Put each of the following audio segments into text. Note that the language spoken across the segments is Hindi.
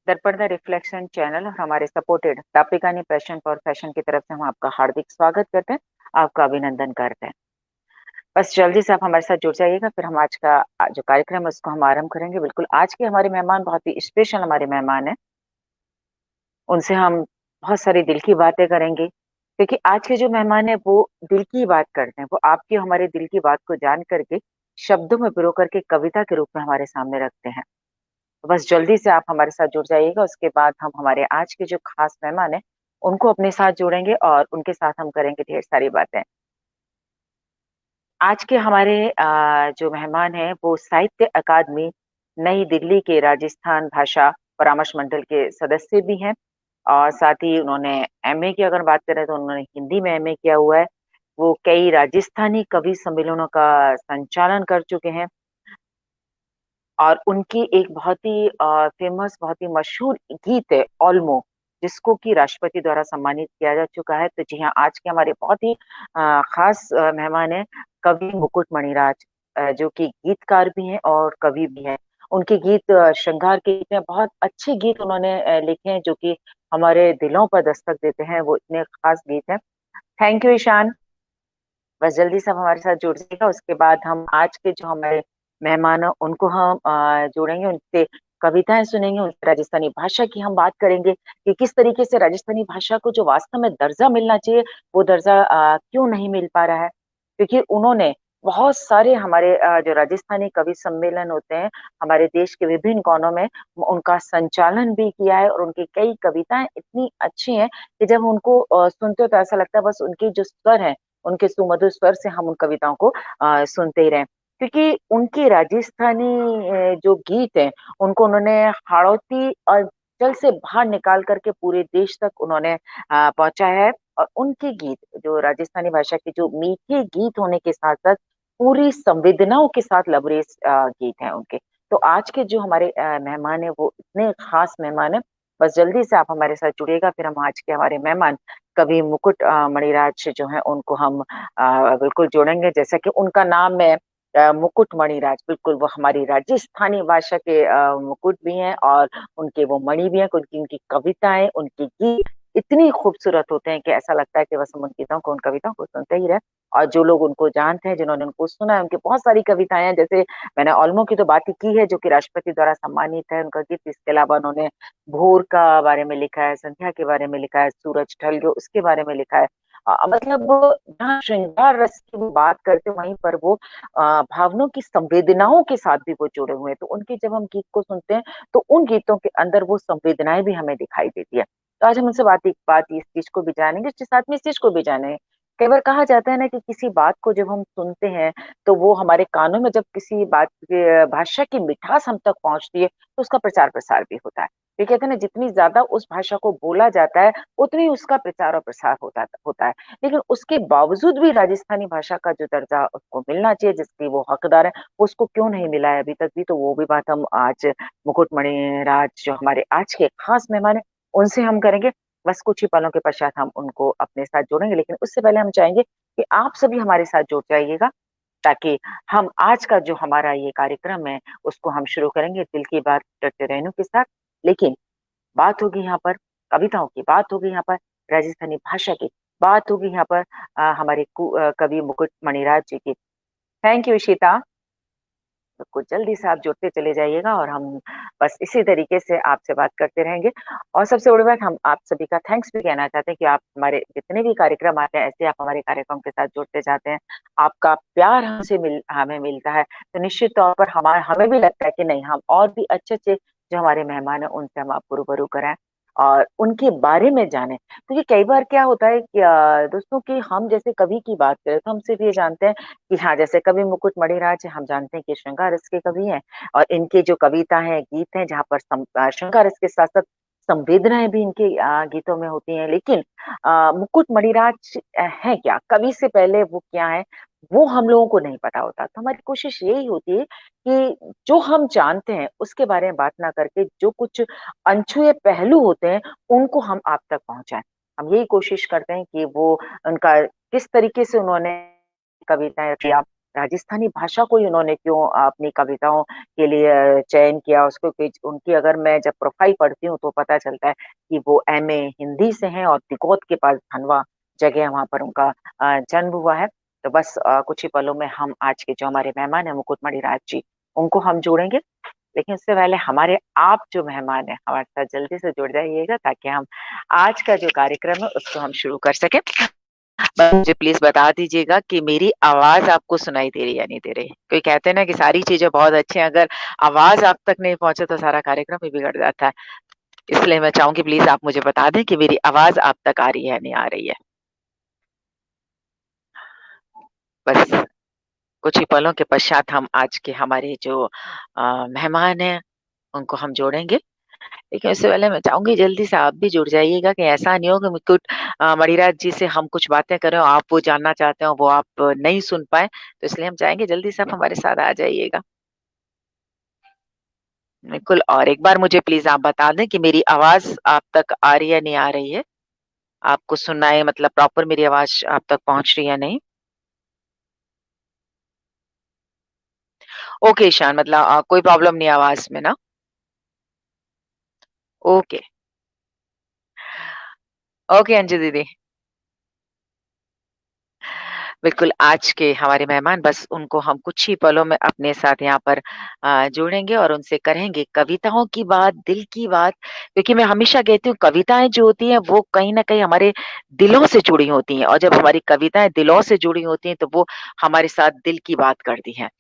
दर्पण द रिफ्लेक्शन चैनल और हमारे सपोर्टेड तापिकानी पैशन फॉर फैशन की तरफ से हम आपका हार्दिक स्वागत करते हैं। आपका अभिनंदन करते हैं। बस जल्दी से आप हमारे साथ जुड़ जाइएगा, फिर हम आज का जो कार्यक्रम है उसको हम आरंभ करेंगे। बिल्कुल, आज के हमारे मेहमान बहुत ही स्पेशल हमारे मेहमान हैं। उनसे हम बहुत सारी दिल की बातें करेंगे, क्योंकि आज के जो मेहमान है वो दिल की बात करते हैं। वो आपकी हमारे दिल की बात को जान करके शब्दों में पिरो करके कविता के रूप में हमारे सामने रखते हैं। तो बस जल्दी से आप हमारे साथ जुड़ जाइएगा। उसके बाद हम हमारे आज के जो खास मेहमान हैं उनको अपने साथ जोड़ेंगे और उनके साथ हम करेंगे ढेर सारी बातें। आज के हमारे जो मेहमान हैं वो साहित्य अकादमी नई दिल्ली के राजस्थान भाषा परामर्श मंडल के सदस्य भी हैं, और साथ ही उन्होंने एमए की अगर बात करें तो उन्होंने हिंदी में एमए किया हुआ है। वो कई राजस्थानी कवि सम्मेलनों का संचालन कर चुके हैं, और उनकी एक बहुत ही फेमस, बहुत ही मशहूर गीत है ओल्मो, जिसको कि राष्ट्रपति द्वारा सम्मानित किया जा चुका है। तो जी हाँ, आज के हमारे बहुत ही खास मेहमान हैं कवि मुकुट मणिराज, जो कि गीतकार भी हैं और कवि भी हैं। उनके गीत श्रृंगार के गीत हैं, बहुत अच्छे गीत उन्होंने लिखे हैं जो कि हमारे दिलों पर दस्तक देते हैं। वो इतने खास गीत हैं। Thank you Ishaan. बस जल्दी से आप हमारे साथ जुड़ जाइएगा। उसके बाद हम आज के जो हमारे मेहमान हैं उनको हम जोड़ेंगे, उनसे कविताएं सुनेंगे, उनसे राजस्थानी भाषा की हम बात करेंगे कि किस तरीके से राजस्थानी भाषा को जो वास्तव में दर्जा मिलना चाहिए वो दर्जा क्यों नहीं मिल पा रहा है। क्योंकि उन्होंने बहुत सारे हमारे जो राजस्थानी कवि सम्मेलन होते हैं हमारे देश के विभिन्न कोनों में, उनका संचालन भी किया है, और उनकी कई कविताएं इतनी अच्छी हैं कि जब उनको सुनते हो तो ऐसा लगता है बस उनके जो स्वर हैं, उनके सुमधुर स्वर से हम उन कविताओं को सुनते ही रहें। क्योंकि उनकी राजस्थानी जो गीत हैं उनको उन्होंने हाड़ौती और जल से बाहर निकाल करके पूरे देश तक उन्होंने पहुंचाया है। और उनके गीत जो राजस्थानी भाषा के जो मीठे गीत होने के साथ साथ पूरी संवेदनाओं के साथ लबरेज गीत हैं उनके। तो आज के जो हमारे मेहमान है वो इतने खास मेहमान है। बस जल्दी से आप हमारे साथ जुड़िएगा, फिर हम आज के हमारे मेहमान कवि मुकुट मणिराज जो है उनको हम बिल्कुल जोड़ेंगे। जैसा कि उनका नाम है मुकुट मणिराज, बिल्कुल वो हमारी राजस्थानी भाषा के मुकुट भी हैं और उनके वो मणि भी हैं। उनकी उनकी कविताएं, उनके गीत इतनी खूबसूरत होते हैं कि ऐसा लगता है कि बस हम उन गीतों को, उन कविताओं को सुनते ही रहे। और जो लोग उनको जानते हैं, जिन्होंने उनको सुना है, उनकी बहुत सारी कविताएं हैं। जैसे मैंने ओल्मो की तो बात ही की है जो कि राष्ट्रपति द्वारा सम्मानित है उनका गीत। इसके अलावा उन्होंने भोर का बारे में लिखा है, संध्या के बारे में लिखा है, सूरज ढल गयो उसके बारे में लिखा है। मतलब जहाँ श्रृंगार रस की वो बात करते वहीं पर वो भावनाओं की संवेदनाओं के साथ भी वो जुड़े हुए हैं। तो उनके जब हम गीत को सुनते हैं तो उन गीतों के अंदर वो संवेदनाएं भी हमें दिखाई देती है। तो आज हम उनसे बात इस चीज को भी जानेंगे, इसके साथ में इस चीज को भी जाने। कई बार कहा जाता है ना कि किसी बात को जब हम सुनते हैं तो वो हमारे कानों में, जब किसी बात भाषा की मिठास हम तक पहुंचती है तो उसका प्रचार प्रसार भी होता है। ये कहते हैं ना, जितनी ज्यादा उस भाषा को बोला जाता है उतनी उसका प्रचार और प्रसार होता होता है। लेकिन उसके बावजूद भी राजस्थानी भाषा का जो दर्जा उसको मिलना चाहिए, जिसकी वो हकदार है, उसको क्यों नहीं मिला है अभी तक भी, तो वो भी बात हम आज मुकुट मणिराज जो हमारे आज के खास मेहमान है उनसे हम करेंगे। बस कुछ ही पलों के पश्चात हम उनको अपने साथ जोड़ेंगे, लेकिन उससे पहले हम चाहेंगे कि आप सभी हमारे साथ जुड़ जाइएगा, ताकि हम आज का जो हमारा ये कार्यक्रम है उसको हम शुरू करेंगे दिल की बात डॉक्टर रेणु के साथ। लेकिन बात होगी यहाँ पर कविताओं की, बात होगी यहाँ पर राजस्थानी भाषा की, बात होगी यहाँ पर हमारे कवि मुकुट मणिराज जी की। Thank you Ishita. तो कुछ जल्दी से आप जुड़ते चले जाइएगा और हम बस इसी तरीके से आपसे बात करते रहेंगे। और सबसे बड़ी बात, हम आप सभी का थैंक्स भी कहना चाहते हैं कि आप हमारे जितने भी कार्यक्रम आते हैं ऐसे आप हमारे कार्यक्रम के साथ जुड़ते जाते हैं। आपका प्यार हमसे हमें मिलता है, तो निश्चित तौर पर हमें भी लगता है कि नहीं, हम और भी अच्छे अच्छे जो हमारे मेहमान हैं उनसे हम आपको रूबरू कराएं और उनके बारे में जाने। क्योंकि कई बार क्या होता है कि दोस्तों की हम जैसे कवि की बात करें तो हम सिर्फ ये जानते हैं कि हाँ, जैसे कवि मुकुट मणिराज हम जानते हैं कि श्रृंगार रस के कवि हैं, और इनके जो कविता हैं, गीत हैं, जहाँ पर श्रृंगार रस के साथ साथ संवेदनाएं भी इनके गीतों में होती हैं। लेकिन मुकुट मणिराज है क्या, कवि से पहले वो क्या है, वो हम लोगों को नहीं पता होता। तो हमारी कोशिश यही होती है कि जो हम जानते हैं उसके बारे में बात ना करके जो कुछ अनछुए पहलू होते हैं उनको हम आप तक पहुंचाएं। हम यही कोशिश करते हैं कि वो उनका किस तरीके से उन्होंने कविताएं रची, राजस्थानी भाषा को ही उन्होंने क्यों अपनी कविताओं के लिए चयन किया? उसको कुछ उनकी अगर मैं जब प्रोफ़ाइल पढ़ती हूँ तो पता चलता है कि वो एमए हिंदी से हैं और तिकोत के पास धनवा जगह है, वहाँ पर उनका जन्म हुआ है। तो बस कुछ ही पलों में हम आज के जो हमारे मेहमान हैं मुकुट मणिराज जी, उनको हम जोड़ेंगे। लेकिन उससे पहले हमारे आप जो मेहमान हैं, हमारे साथ जल्दी से जुड़ जाइएगा ताकि हम आज का जो कार्यक्रम है उसको हम शुरू कर सकें। बस मुझे प्लीज़ बता दीजिएगा कि मेरी आवाज़ आपको सुनाई दे रही है या नहीं दे रही? कोई कहते हैं ना कि सारी चीज़ें बहुत अच्छी हैं, अगर आवाज़ आप तक नहीं पहुँचे तो सारा कार्यक्रम ही बिगड़ जाता है। इसलिए मैं चाहूँगी प्लीज़ आप मुझे बता दें कि मेरी आवाज़ आप तक आ रही है या नहीं आ रही है? बस कुछ ही पलों के पश्चात हम आज के हमारे जो मेहमान हैं, उनको हम जोड़ेंगे। लेकिन उससे पहले मैं चाहूँगी जल्दी से आप भी जुड़ जाइएगा कि ऐसा नहीं हो कि मुकुट मणिराज जी से हम कुछ बातें करें और आप वो जानना चाहते हो, वो आप नहीं सुन पाएँ। तो इसलिए हम चाहेंगे जल्दी से आप हमारे साथ आ जाइएगा। बिल्कुल और एक बार मुझे प्लीज़ आप बता दें कि मेरी आवाज़ आप तक आ रही है या नहीं आ रही है? आपको सुनाई मतलब प्रॉपर मेरी आवाज़ आप तक पहुँच रही है या नहीं? ओके ईशान मतलब कोई प्रॉब्लम नहीं है आवाज़ में ना? ओके, ओके अंजू दीदी। बिल्कुल, आज के हमारे मेहमान बस उनको हम कुछ ही पलों में अपने साथ यहाँ पर जोड़ेंगे और उनसे करेंगे कविताओं की बात, दिल की बात। क्योंकि मैं हमेशा कहती हूँ कविताएँ जो होती हैं वो कहीं न कहीं हमारे दिलों से जुड़ी होती हैं और जब हमारी कविताएँ दिलों से जुड़ी होती हैं तो वो हमारे साथ दिल की बात करती हैं।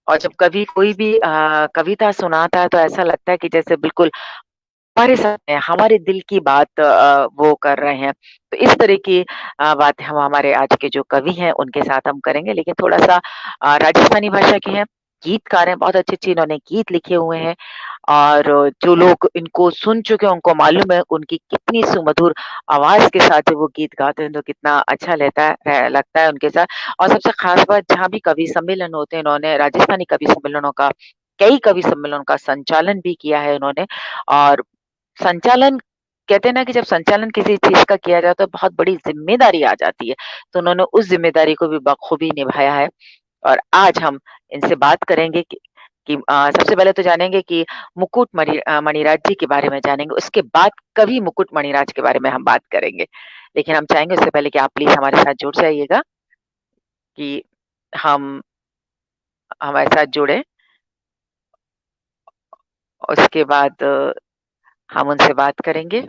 और जब कभी कोई भी कविता सुनाता है तो ऐसा लगता है कि जैसे बिल्कुल हमारे साथ में हमारे दिल की बात वो कर रहे हैं। तो इस तरह की बातें हम हमारे आज के जो कवि हैं उनके साथ हम करेंगे लेकिन थोड़ा-सा राजस्थानी भाषा के हैं, गीतकार हैं, बहुत अच्छे-अच्छे इन्होंने गीत लिखे हुए हैं और जो लोग इनको सुन चुके हैं उनको मालूम है उनकी कितनी सुमधुर आवाज़ के साथ जब वो गीत गाते हैं तो कितना अच्छा लगता है उनके साथ। और सबसे ख़ास बात जहाँ भी कवि सम्मेलन होते हैं इन्होंने राजस्थानी कवि सम्मेलनों का कई कवि सम्मेलनों का संचालन भी किया है इन्होंने और संचालन कहते हैं ना कि जब संचालन किसी चीज़ का किया जाए तो बहुत बड़ी ज़िम्मेदारी आ जाती है। तो उन्होंने उस ज़िम्मेदारी को भी बखूबी निभाया है और आज हम इनसे बात करेंगे कि सबसे पहले तो जानेंगे कि मणिराज जी के बारे में जानेंगे, उसके बाद कवि मुकुट मणिराज के बारे में हम बात करेंगे। लेकिन हम चाहेंगे उससे पहले कि आप प्लीज़ हमारे साथ जुड़ जाइएगा कि हम हमारे साथ जुड़ें, उसके बाद हम उनसे बात करेंगे।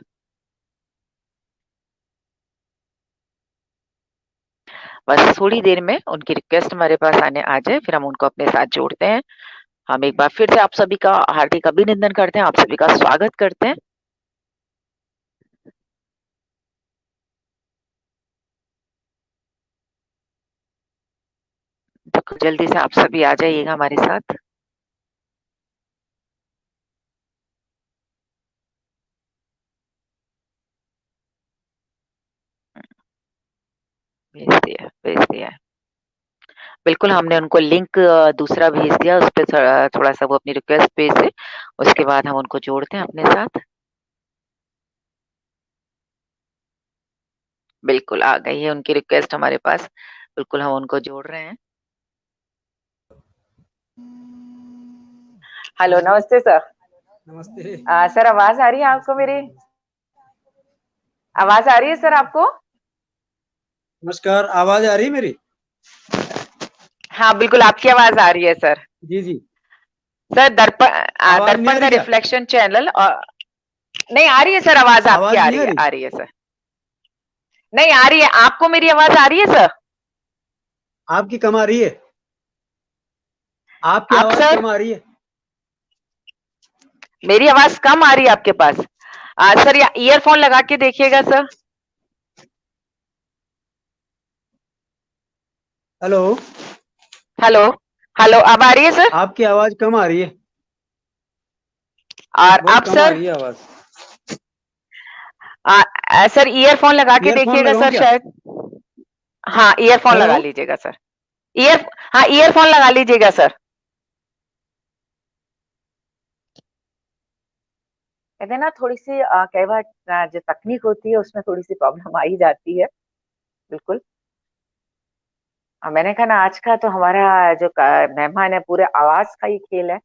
बस थोड़ी देर में उनकी रिक्वेस्ट हमारे पास आने आ जाए, फिर हम उनको अपने साथ जोड़ते हैं। हम एक बार फिर से आप सभी का हार्दिक अभिनंदन करते हैं, आप सभी का स्वागत करते हैं। तो जल्दी से आप सभी आ जाइएगा हमारे साथ। भेज दिया है। बिल्कुल, हमने उनको लिंक दूसरा भेज दिया, उसपे थोड़ा-सा वो अपनी रिक्वेस्ट भेज दें, उसके बाद हम उनको जोड़ते हैं अपने साथ। बिल्कुल, आ गई है उनकी रिक्वेस्ट हमारे पास। बिल्कुल, हम उनको जोड़ रहे हैं। हेलो, हेलो, नमस्ते सर। नमस्ते। सर आवाज़ आ रही है आपको नमस्कार, मेरी? नमस्ते। आवाज़ आ रही है सर आपको? नमस्कार, आवाज़ आ रही है मेरी? हाँ, बिल्कुल आपकी आवाज़ आ रही है सर। जी, जी। सर आवाज़ नहीं आ दर्पण द रही क्या? रिफ्लेक्शन चैनल नहीं आ रही है सर आवाज़ आपकी आवाज़ नहीं आ रही? आ रही है सर। नहीं आ रही है, आपको मेरी आवाज़ आ रही है सर? आपकी कम आ रही है। आपकी आप आवाज़ सर, कम आ रही है। मेरी आवाज़ कम आ रही है आपके पास? सर या ईयरफ़ोन लगा के देखिएगा सर। हेलो, हेलो, हेलो अब आ रही है सर? आपकी आवाज़ कम आ रही है। और बहुत अब कम आ सर? रही है आवाज़। सर ईयरफ़ोन लगा के ईयरफ़ोन देखिएगा लगाऊँ सर क्या? शायद। हाँ, ईयरफ़ोन हेलो, लगा लीजिएगा सर। ईयर हाँ, ईयरफ़ोन लगा लीजिएगा सर। कहते हैं ना थोड़ी-सी कई बार जो तकनीक होती है उसमें थोड़ी-सी प्रॉब्लम आ ही जाती है। बिल्कुल। मैंने कहा ना आज का तो हमारा जो मेहमान है पूरे आवाज का ही खेल है।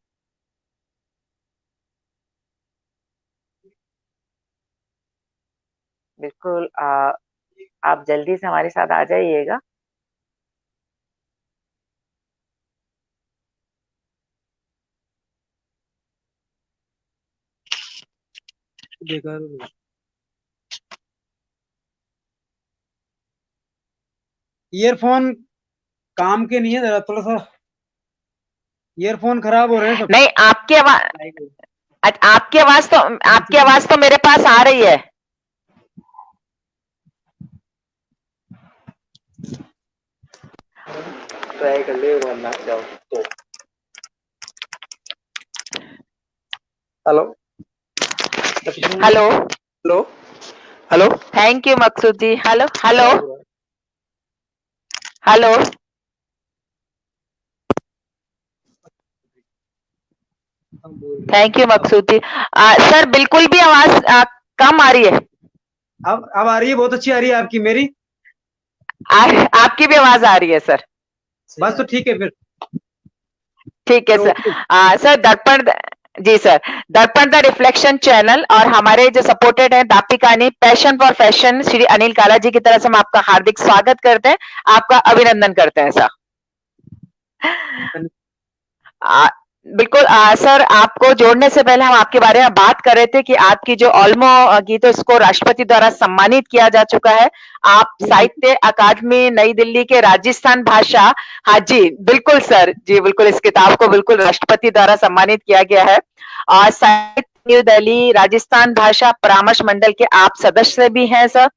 बिल्कुल आप जल्दी से हमारे साथ आ जाइएगा। बेकार ईयरफोन काम के नहीं है, जरा थोड़ा सा ईयरफोन खराब हो रहे हैं सब। नहीं, आपकी आवाज तो मेरे पास आ रही है। ट्राई कर ले वरना जाओ तो। Hello hello. Hello hello. Thank you Maqsood ji. Hello hello hello. Thank you Maqsood ji. Sir बिल्कुल भी आवाज कम आ रही है। अब आ रही है, बहुत अच्छी आ रही है आपकी। मेरी आपकी भी आवाज आ रही है सर। बस तो ठीक है फिर। ठीक है सर। सर दर्पण, जी sir, Darpan the reflection channel और हमारे जो सपोर्टेड है Dapikani passion for fashion Shri Anil Kala ji की तरफ से हम आपका हार्दिक स्वागत करते हैं, आपका अभिनंदन करते हैं सर। आ, बिल्कुल सर, आपको जोड़ने से पहले हम आपके बारे में बात कर रहे थे कि आपकी जो ऑल्मो गीत है उसको राष्ट्रपति द्वारा सम्मानित किया जा चुका है। आप साहित्य अकादमी नई दिल्ली के राजस्थान भाषा, हाँ जी बिल्कुल सर, जी बिल्कुल, इस किताब को बिल्कुल राष्ट्रपति द्वारा सम्मानित किया गया है। और साहित्य न्यू दिल्ली राजस्थान भाषा परामर्श मंडल के आप सदस्य भी हैं सर,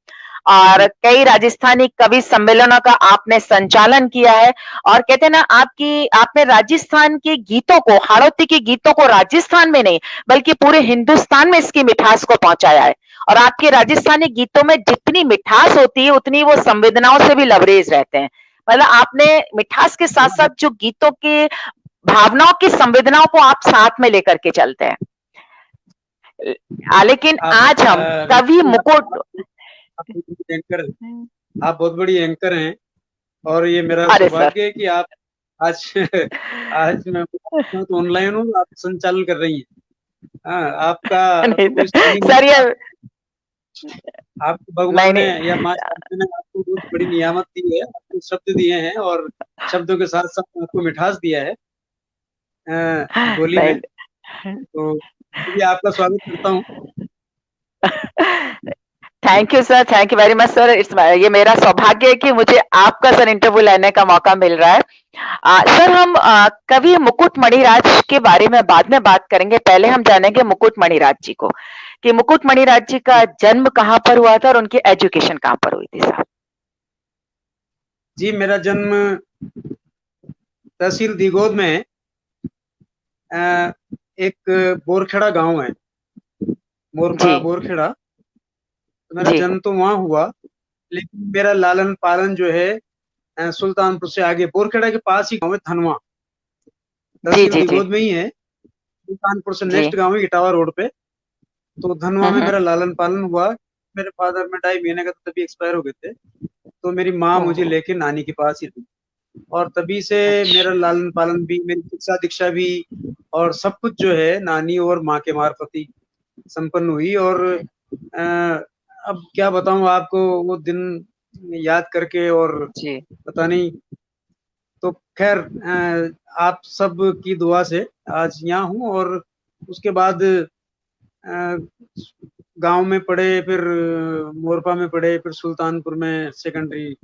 और कई राजस्थानी कवि सम्मेलनों का आपने संचालन किया है। और कहते हैं ना, आपने राजस्थान के गीतों को, हाड़ौती के गीतों को राजस्थान में नहीं बल्कि पूरे हिंदुस्तान में इसकी मिठास को पहुंचाया है। और आपके राजस्थानी गीतों में जितनी मिठास होती है उतनी वो संवेदनाओं से भी लबरेज रहते हैं। मतलब आपने मिठास के साथ साथ जो गीतों के भावनाओं की संवेदनाओं को आप साथ में लेकर के चलते हैं। लेकिन आज हम कवि मुकुट, एंकर, आप बहुत बड़ी एंकर हैं और ये मेरा अरे सौभाग्य है कि आप आज आज मैं तो ऑनलाइन हूँ, आप संचालन कर रही हैं। हाँ, आपका नहीं कोई स्थानीय सर, ये आपको नहीं भगवान ने नहीं या माँ शारदा ने आपको बहुत बड़ी नियामत दी है, आपको शब्द दिए हैं और शब्दों के साथ साथ आपको मिठास दिया है बोली में। नहीं तो ये आपका स्वागत करता हूँ। Thank you sir, thank you very much sir. ये मेरा सौभाग्य है कि मुझे आपका सर इंटरव्यू लेने का मौका मिल रहा है। सर हम कवि मुकुट मणिराज के बारे में बाद में बात करेंगे, पहले हम जानेंगे मुकुट मणिराज जी को, कि मुकुट मणिराज जी का जन्म कहाँ पर हुआ था और उनकी एजुकेशन कहाँ पर हुई थी सर। जी, मेरा जन्म तहसील दिगोद में है। एक बोरखेड़ा गांव है, मोरपा जी बोरखेड़ा। तो मेरा जी जन्म तो वहां हुआ, लेकिन मेरा लालन पालन जो है सुल्तानपुर से आगे बोरखेड़ा के पास ही गांव है धनवा, जी तहसील जी जी दिगोद में ही है। सुल्तानपुर से जी। नेक्स्ट गांव है इटावा रोड पे। तो धनवा में हम्म। मेरा लालन पालन हुआ। मेरे फादर में 2.5 महीने का तो तभी एक्सपायर हो गए थे। तो मेरी माँ मुझे ओह, लेके नानी के पास ही थी और तभी से मेरा अच्छा। लालन पालन भी, मेरी शिक्षा दीक्षा भी और सब कुछ जो है नानी और माँ के मार्फत ही संपन्न हुई। और अब क्या बताऊं आपको, वो दिन याद करके और जी। पता नहीं। तो खैर आप सब की दुआ से आज यहाँ हूँ। और उसके बाद गांव में पढ़े, फिर मोरपा में पढ़े, फिर सुल्तानपुर में सेकेंडरी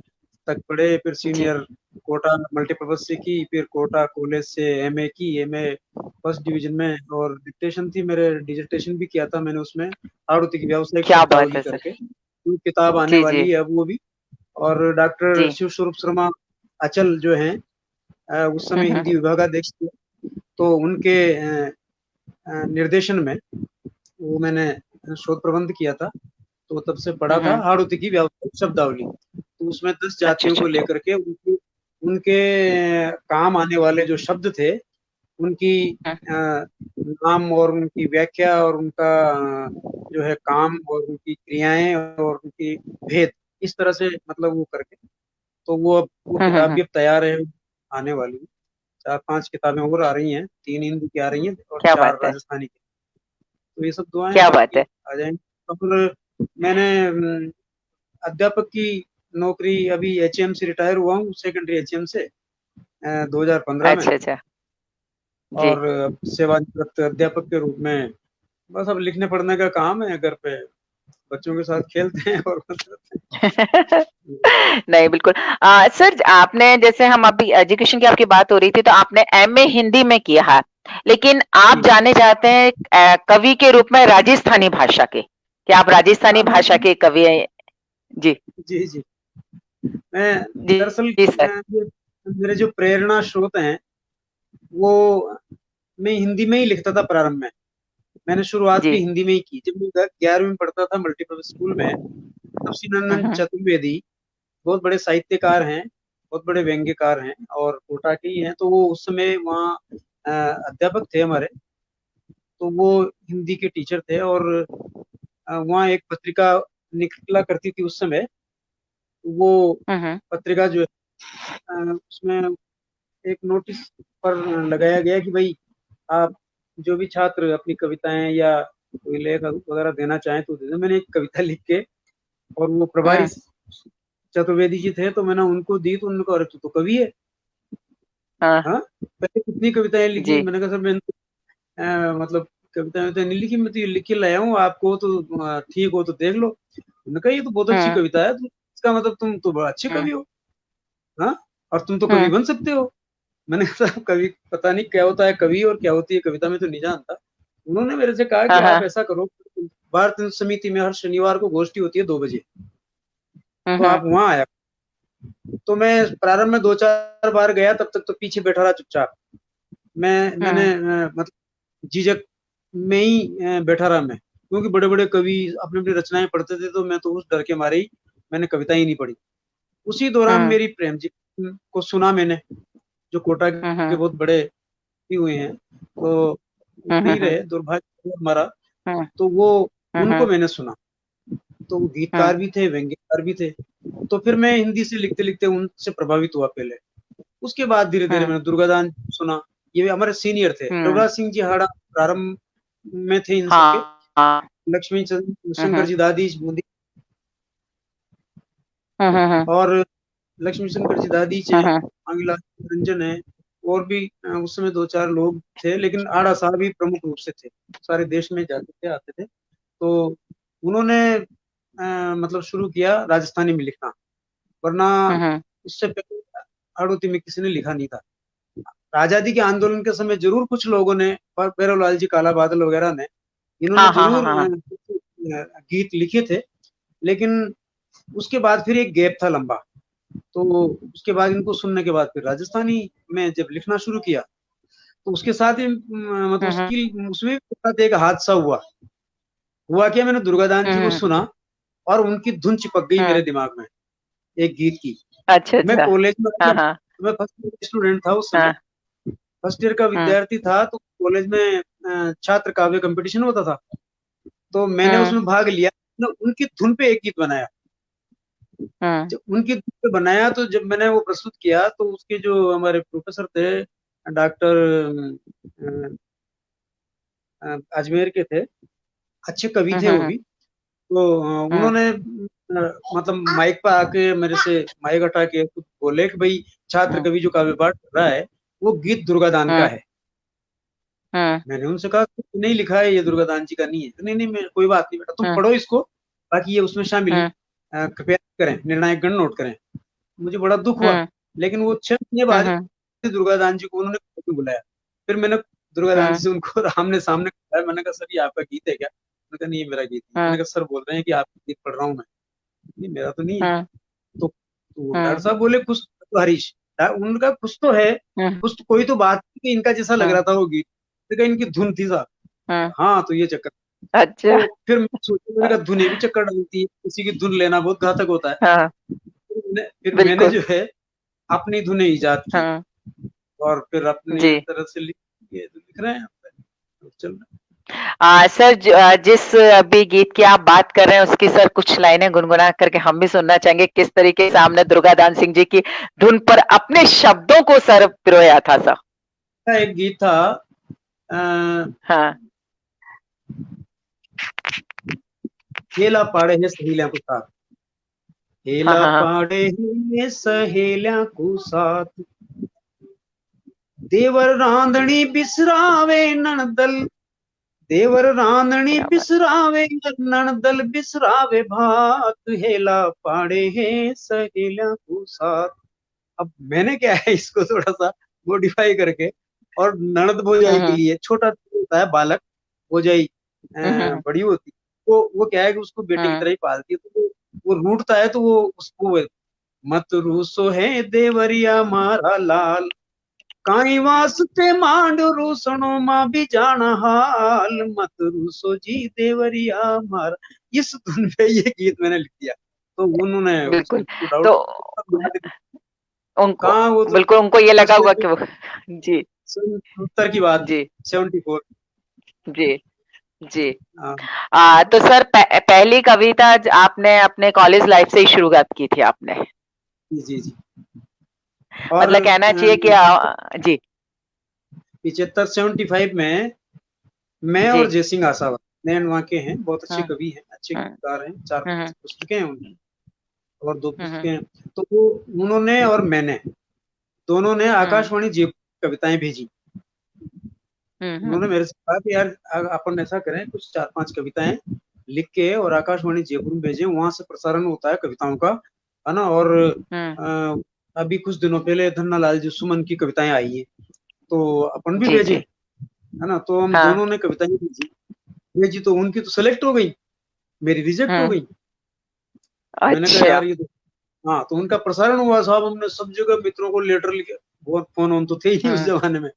तक पढ़े, फिर जी। सीनियर कोटा मल्टीपर्पज से की, फिर कोटा कॉलेज से एमए की, एमए फर्स्ट डिवीजन में। और डिक्टेशन थी मेरे, डिजर्टेशन भी किया था मैंने उसमें, आड़ूती की व्यावसायिक क्या बात शब्दावली है सर। करके। कोई किताब आने जी जी वाली है अब वो भी। और डॉक्टर जी। शिव स्वरूप शर्मा अचल जो हैं, उस समय हिंदी विभागाध्यक्ष थे। तो उनके निर्देशन में वो मैंने शोध प्रबंध किया था। तो तब से पढ़ा था हम्म। हाड़ौती की व्यावसायिक शब्दावली। तो उसमें 10 अच्छा जातियों अच्छा को अच्छा। लेकर के उनके उनके काम आने वाले जो शब्द थे, उनकी नाम और उनकी व्याख्या और उनका जो है काम और उनकी क्रियाएं और उनकी भेद, इस तरह से मतलब वो करके तो वो किताब भी अब तैयार है, आने वाली है। 4-5 किताबें और आ रही हैं, 3 हिंदी की आ रही हैं और क्या 4 बात है, राजस्थानी की। तो ये सब दुआएं हैं, क्या बात बाकी है। आ जाएंगे। और मैंने अध्यापक की नौकरी, अभी एचएम से रिटायर हुआ हूँ, सेकेंडरी एचएम से 2015 में। अच्छा अच्छा। जी। और सेवानिवृत्त अध्यापक के रूप में बस अब लिखने पढ़ने का काम है, घर पे बच्चों के साथ खेलते हैं और बस रहते हैं। नहीं बिल्कुल। सर आपने, जैसे हम अभी एजुकेशन की आपकी बात हो रही थी, तो आपने एमए हिंदी में किया है, लेकिन आप जी जाने जाते हैं कवि के रूप में राजस्थानी भाषा के। क्या आप राजस्थानी हाँ, भाषा के कवि हैं? जी। जी जी। मैं जी। दरअसल जी सर। ये मेरे जो प्रेरणा स्रोत हैं वो, मैं हिंदी में ही लिखता था प्रारंभ में। मैंने शुरुआत जी। भी हिंदी में ही की। जब मैं 11वीं में पढ़ता था मल्टीपर्पज स्कूल में, तब हम्म सीनानंद हम्म चतुर्वेदी बहुत बड़े साहित्यकार हैं, बहुत बड़े व्यंग्यकार हैं और कोटा के ही हैं। तो वो उस समय वहाँ अध्यापक थे हमारे। तो वो हिंदी के टीचर थे और वहाँ एक पत्रिका निकला करती थी उस समय। वो हम्म पत्रिका जो है उसमें एक नोटिस पर लगाया गया कि भाई आप जो भी छात्र अपनी कविताएं या कोई लेख वगैरह देना चाहें तो दे दें। मैंने एक कविता लिख के, और वो प्रभारी हम्म चतुर्वेदी जी थे, तो मैंने उनको दी। तो उन्होंने कहा अरे तू तो कवि है। हाँ। हाँ, पहले कितनी कविताएं लिखी। जी। मैंने कहा सर मैंने मतलब कविताएं तो नहीं लिखी, मैं तो ये लिख के लाया हूँ, आपको तो ठीक हो तो देख लो। उन्होंने कहा ये तो बहुत अच्छी हम्म कविता है, इसका मतलब तुम तो बड़ा अच्छे हम्म कवि हो। हाँ, और तुम तो कवि हम्म बन सकते हो। मैंने कहा साहब कवि पता नहीं क्या होता है कवि और क्या होती है कविता, में तो नहीं जानता। उन्होंने मेरे से कहा कि हाँ आप हाँ। ऐसा करो, भारत समिति में हर शनिवार को गोष्ठी होती है 2 बजे, तो हम्म आप वहां आया। तो मैं प्रारंभ में 2-4 बार गया, तब तक तो पीछे बैठा रहा चुपचाप। मैंने हम्म मतलब झिझक में ही बैठा रहा मैं, क्योंकि बड़े बड़े कवि अपनी अपनी रचनाएं पढ़ते थे, तो मैं तो उस डर के मारे ही मैंने कविता ही नहीं पढ़ी। उसी दौरान हम्म मेरी प्रेम जी को सुना मैंने, जो कोटा के हम्म बहुत बड़े भी हुए हैं, तो वो नहीं हम्म रहे, दुर्भाग्य हमारा। हम्म तो वो उनको हम्म मैंने सुना। तो वो हम्म गीतकार भी थे, व्यंग्यकार भी थे। तो फिर मैं हिंदी से लिखते लिखते उनसे प्रभावित हुआ पहले। उसके बाद धीरे धीरे हम्म मैंने दुर्गादान सुना। ये हमारे सीनियर थे, हम्म रघुराज सिंह जी हाड़ा प्रारंभ में थे इन सबके। हाँ हाँ। लक्ष्मी चंद्र शंकर हम्म जी दादी बूंदी, हम्म और लक्ष्मी शंकर जी दादी हैं, हम्म आंगीलाल रंजन है, और भी उस समय 2-4 लोग थे, लेकिन आड़ा साहब ही प्रमुख रूप से थे। सारे देश में जाते थे, आते थे। तो उन्होंने मतलब शुरू किया राजस्थानी में लिखना, वरना हम्म उससे पहले हाड़ौती में किसी ने लिखा नहीं था। आजादी के आंदोलन के समय जरूर कुछ लोगों ने, भैरवलाल जी काला बादल वगैरह ने, इन्होंने हाँ हाँ हाँ जरूर हाँ गीत लिखे थे। लेकिन उसके बाद फिर एक गैप था लंबा। तो उसके बाद इनको सुनने के बाद फिर राजस्थानी में जब लिखना शुरू किया, तो उसके साथ ही मतलब हम्म उसकी उसमें भी साथ एक हादसा हुआ। हुआ क्या, मैंने दुर्गादान जी को हम्म सुना और उनकी धुन चिपक गई मेरे हम्म दिमाग में, एक गीत की। अच्छा मैं अच्छा। कॉलेज में हाँ जब, हाँ मैं फर्स्ट ईयर स्टूडेंट था उस समय, हाँ। फर्स्ट ईयर का हम्म विद्यार्थी था। तो कॉलेज में छात्र काव्य कंपटीशन होता था, तो मैंने हम्म उसमें भाग लिया। तो उनकी धुन पे एक गीत बनाया। हम्म जब उनकी धुन पे बनाया, तो जब मैंने वो प्रस्तुत किया, तो उसके जो हमारे प्रोफेसर थे, डॉक्टर अजमेर के थे, अच्छे कवि थे वो हम्म भी। तो हम्म उन्होंने मतलब माइक पर आके मेरे से माइक हटा के कुछ बोले कि भाई छात्र हम्म कवि जो काव्य पाठ कर रहा है वो गीत दुर्गादान का हम्म है। हम्म मैंने उनसे कहा नहीं लिखा है, ये दुर्गादान जी का नहीं है। नहीं नहीं, मैं कोई बात नहीं बेटा, तुम हम्म पढ़ो इसको, बाकी ये उसमें शामिल हम्म कृपया करें, निर्णायक गण नोट करें। मुझे बड़ा दुख हुआ। हम्म लेकिन वो 6 महीने बाद हम्म दुर्गादान जी को उन्होंने क्यों बुलाया। फिर मैंने दुर्गादान जी हम्म से उनको आमने सामने बुलाया। मैंने कहा सर ये आपका गीत है क्या? मैंने कहा नहीं ये मेरा गीत नहीं है। मैंने हम्म कहा सर बोल रहे हैं कि आपका गीत पढ़ रहा हूँ मैं। नहीं मेरा तो नहीं है। हम्म तो डॉक्टर हम्म साहब बोले कुछ तो हरीश, उनका कुछ तो है, हम्म कुछ तो, कोई तो बात थी कि इनका जैसा लग हम्म रहा था वो गीत। मैंने कहा इनकी धुन थी साहब। हम्म हाँ तो ये चक्कर। अच्छा। तो फिर मैं सोचा, मैंने कहा धुन ये भी चक्कर डालती है, किसी की धुन लेना बहुत घातक होता है। हाँ फिर मैंने बिल्कुल। जो है अपनी धुनें ईजाद की, हाँ और फिर अपनी जी। तरह से लिख, ये तो लिख रहे हैं, चल रहा है। सर जिस अभी गीत की आप बात कर रहे हैं उसकी सर कुछ लाइनें गुनगुना करके हम भी सुनना चाहेंगे, किस तरीके से हमने दुर्गादान सिंह जी की धुन पर अपने शब्दों को सर पिरोया था सर। एक गीत था, हाँ हेला पाड़े है सहेलियां को साथ, हाँ हेला हाँ हाँ। पाड़े है सहेलियां को साथ, देवर रांधणी बिसरावे नणदल, देवर रांधणी क्या बात। बिसरावे नणदल बिसरावे भात, हेला पाड़े है सहेलियां को साथ। अब मैंने क्या है इसको थोड़ा सा मॉडिफाई करके, और ननद भौजाई के हम्म लिए छोटा होता है बालक, भौजाई हम्म बड़ी होती है, वो क्या है कि उसको बेटे की हम्म। तरह ही पालती है, तो वो रूठता है तो वो उसको मत रूसो है देवरिया मारा लाल, काई वास्ते मांड रूसणो मां भी जाना हाल, मत रूसो जी देवरिया मारा। इस धुन पे ये गीत मैंने लिख दिया, तो उन्होंने बिल्कुल। उसको डाउट तो उनको, कहाँ, वो तो बिल्कुल उनको ये लगा होगा कि वो जी उत्तर की बात थी, जी 74। जी जी। हाँ तो सर पहली कविता आपने अपने कॉलेज लाइफ से ही शुरुआत की थी आपने, जी जी जी। और मतलब कहना चाहिए कि जी 75 75 में मैं जी। और जयसिंह आसावत, नैन वहाँ के हैं, बहुत अच्छे हम्म कवि हैं, अच्छे हम्म गीतकार हैं, 4 हम्म पुस्तकें हैं उनकी, और 2 हम्म पुस्तकें हैं। तो वो उन्होंने और मैंने दोनों ने हम्म आकाशवाणी जयपुर कविताएं भेजी। उन्होंने हम्म मेरे से कहा कि यार अपन ऐसा करें, कुछ 4-5 कविताएं लिख के और आकाशवाणी जयपुर में भेजें, वहां से प्रसारण होता है कविताओं का, है ना। और हम्म। अभी कुछ दिनों पहले धन्नालाल जी सुमन की कविताएं आई है, तो अपन भी जी भेजें, जी। है ना। तो हम हाँ। दोनों ने कविताएं भेजी, तो उनकी तो सेलेक्ट हो गई, मेरी रिजेक्ट हो हम्म। गई। मैंने कहा अच्छा। यार ये तो, हाँ, तो उनका प्रसारण हुआ साहब, हमने सब जगह मित्रों को लेटर लिखे, बहुत फोन ऑन तो थे ही नहीं उस हम्म। जमाने में,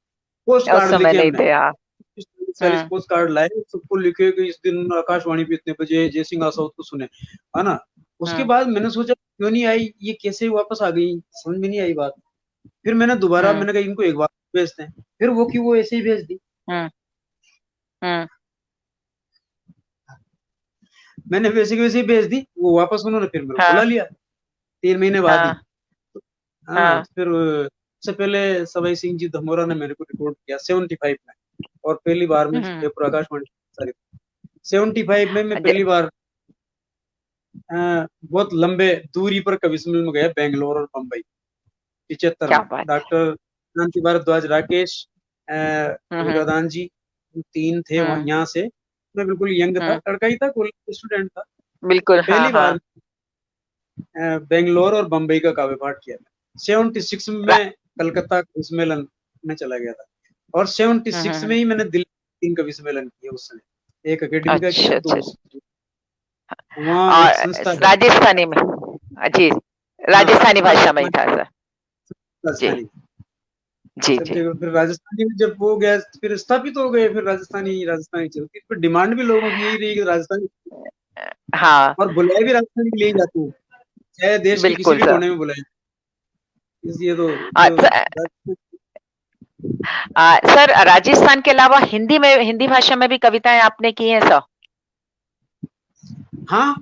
पोस्ट उस कार्ड समय लिखे नहीं हमने, थे हाँ। 40 हम्म पोस्ट कार्ड लाए, सबको लिखे कि इस दिन आकाशवाणी पे इतने बजे जय सिंह आसावत को सुने, है ना। उसके हम्म बाद मैंने सोचा क्यों नहीं आई, ये कैसे वापस आ गई, समझ में नहीं आई बात। फिर मैंने दोबारा, हम्म मैंने कहा इनको एक बार भेजते हैं, फिर वो की वो ऐसे ही भेज दी। हम्म हम्म। मैंने वैसे की वैसे ही भेज दी, वो वापस उन्होंने फिर मेरे को बुला हाँ लिया 3 महीने बाद ही। हाँ हाँ, हाँ। तो फिर सबसे पहले सवाई सिंह जी धमोरा ने मेरे को रिकॉर्ड किया 75 में, और पहली बार में हम्म। जयपुर आकाशवाणी, सॉरी 75 में मैं ज- पहली बार बहुत लंबे दूरी पर कवि सम्मेलन में गया, बेंगलोर और बम्बई, 75 क्या में। बात है। डॉक्टर शांति भारद्वाज, राकेश, हम्म दुर्गादान जी, 3 थे वहाँ, हम्म यहाँ से। मैं बिल्कुल यंग था, हम्म। लड़का ही था, कॉलेज स्टूडेंट था। बिल्कुल हाँ पहली हाँ। बार बेंगलोर और बम्बई का काव्य पाठ किया मैं। 76 में रा- मैं कलकत्ता कवि सम्मेलन में चला गया था, और 76 में हम्म। ही मैंने दिल्ली 3 कवि सम्मेलन किए उस समय, एक अकेडमी का किया, अच्छा 2 अच्छा। वहाँ एक और संस्था है राजस्थानी में जी, हाँ, राजस्थानी हाँ भाषा में ही राजस्थानी, था सर। जी राजस्थानी जी सब जी। जगह। फिर राजस्थानी में जब हो गया, फिर स्थापित हो गए, फिर राजस्थानी राजस्थानी चलती, फिर डिमांड भी लोगों की यही रही कि राजस्थानी, हाँ और बुलाए भी राजस्थानी के लिए ही जाते हैं, चाहे देश के किसी बिल्कुल भी सर। कोने में बुलाए, इसलिए तो अच्छा, सर राजस्थान के अलावा हिंदी में, हिंदी भाषा में भी कविताएं आपने की हैं सर? हाँ,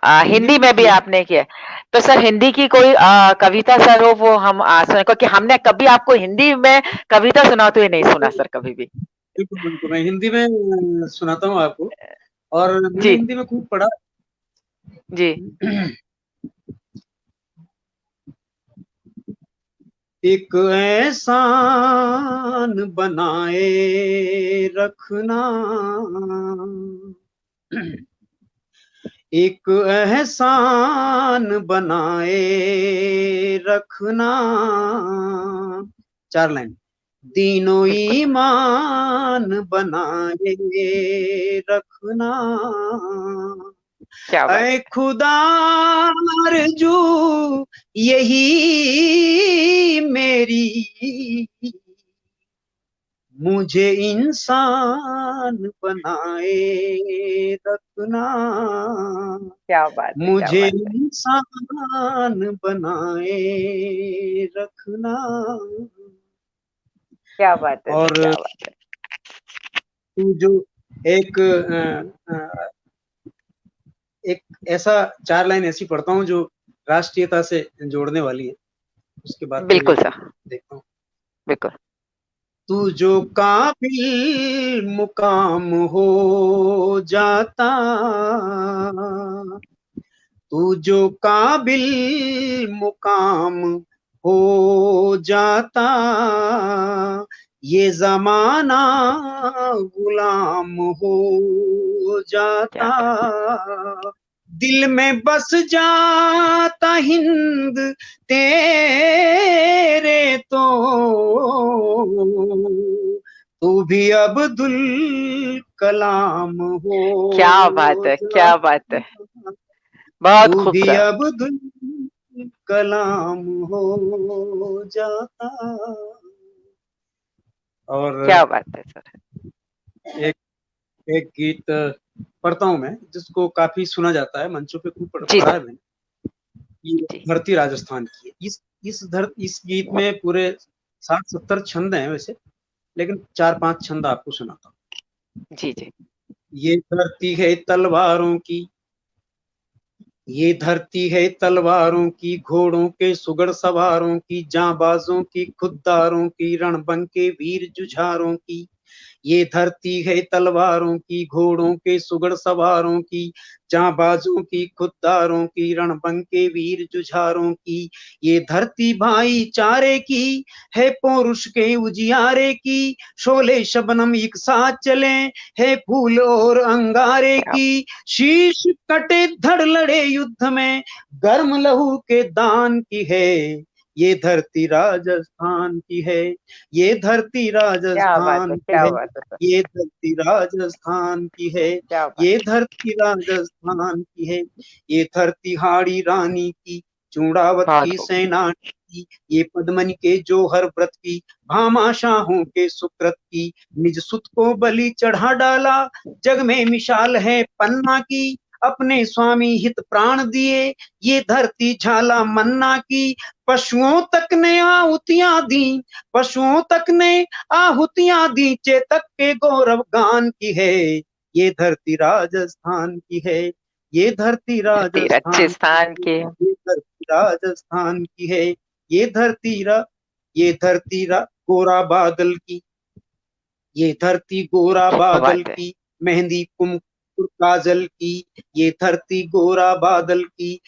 हिंदी हिंदी में भी में भी किया। आपने किया है। तो सर हिंदी की कोई कविता सर हो वो हम सुने, क्योंकि हमने कभी आपको हिंदी में कविता सुनाते हुए नहीं सुना सर कभी भी। बिल्कुल बिल्कुल, मैं हिंदी में सुनाता हूँ आपको, और मैंने जी हिंदी में खूब पढ़ा। जी। एक एहसान बनाए रखना, एक एहसान बनाए रखना, 4 लाइन, दीनों बिल्कुल। ईमान बनाए रखना, क्या बात ऐ है। खुदा आरज़ू यही मेरी, मुझे इंसान बनाए रखना, क्या बात है। क्या मुझे बात है। इंसान बनाए रखना। क्या बात है सर। और क्या बात है। तू जो एक एक ऐसा 4 लाइन ऐसी पढ़ता हूँ जो राष्ट्रीयता से जोड़ने वाली है, उसके बाद फिर बिल्कुल सर, देखता हूँ। बिल्कुल। तू जो काबिल मुकाम हो जाता, तू जो काबिल मुकाम हो जाता, ये जमाना गुलाम हो क्या जाता, बात है, दिल में बस जाता हिंद तेरे तो, तू भी अब्दुल कलाम हो क्या बात है, क्या बात है, जाता, बहुत तू भी खूबसूरत। अब्दुल कलाम हो जाता। और क्या बात है सर। एक एक गीत पढ़ता हूँ मैं, जिसको काफी सुना जाता है, मंचों पे खूब जी पढ़ा सर। है मैंने। ये जी धरती राजस्थान की है। इस गीत में पूरे 60-70 छंद हैं वैसे, लेकिन 4-5 छंद आपको सुनाता हूँ। जी जी। ये धरती है तलवारों की, ये धरती है तलवारों की, घोड़ों के सुगढ़ सवारों की, जांबाजों की, खुददारों की, रणबंके वीर जुझारों की। ये धरती है तलवारों की, घोड़ों के सुगढ़ सवारों की, जांबाजों की, खुददारों की, रणबंके वीर जुझारों की। ये धरती भाईचारे की है, पौरुष के उजियारे की, शोले शबनम एक साथ चले है, फूल और अंगारे क्या की। शीश कटे धड़ लड़े युद्ध में, गर्म लहू के दान की है। ये धरती राजस्थान की है, ये धरती क्या बात है, राजस्थान की क्या है, बात है सर। ये धरती राजस्थान की है, क्या ये बात धरती राजस्थान की है। ये धरती हाड़ी रानी की, चूड़ावत है, बहुत की खूब। सेना की, ये पद्मनि के जोहर व्रत की, भामाशाहों के सुकृत की, निज सुत को बलि चढ़ा डाला, जग में मिसाल है पन्ना की, अपने स्वामी हित प्राण दिए, ये धरती झाला मन्ना की। पशुओं तक ने आहुतियां दी, पशुओं तक ने आहुतियां दी, चेतक के गौरव गान की है। ये धरती राजस्थान की है, ये धरती धरती राजस्थान की राजस्थान है, के। ये धरती राजस्थान की है। ये धरती ये धरती गोरा बादल की, ये धरती गोरा क्या बादल बात है। की, मेहंदी कुमकुम काजल की। ये धरती गोरा बादल की,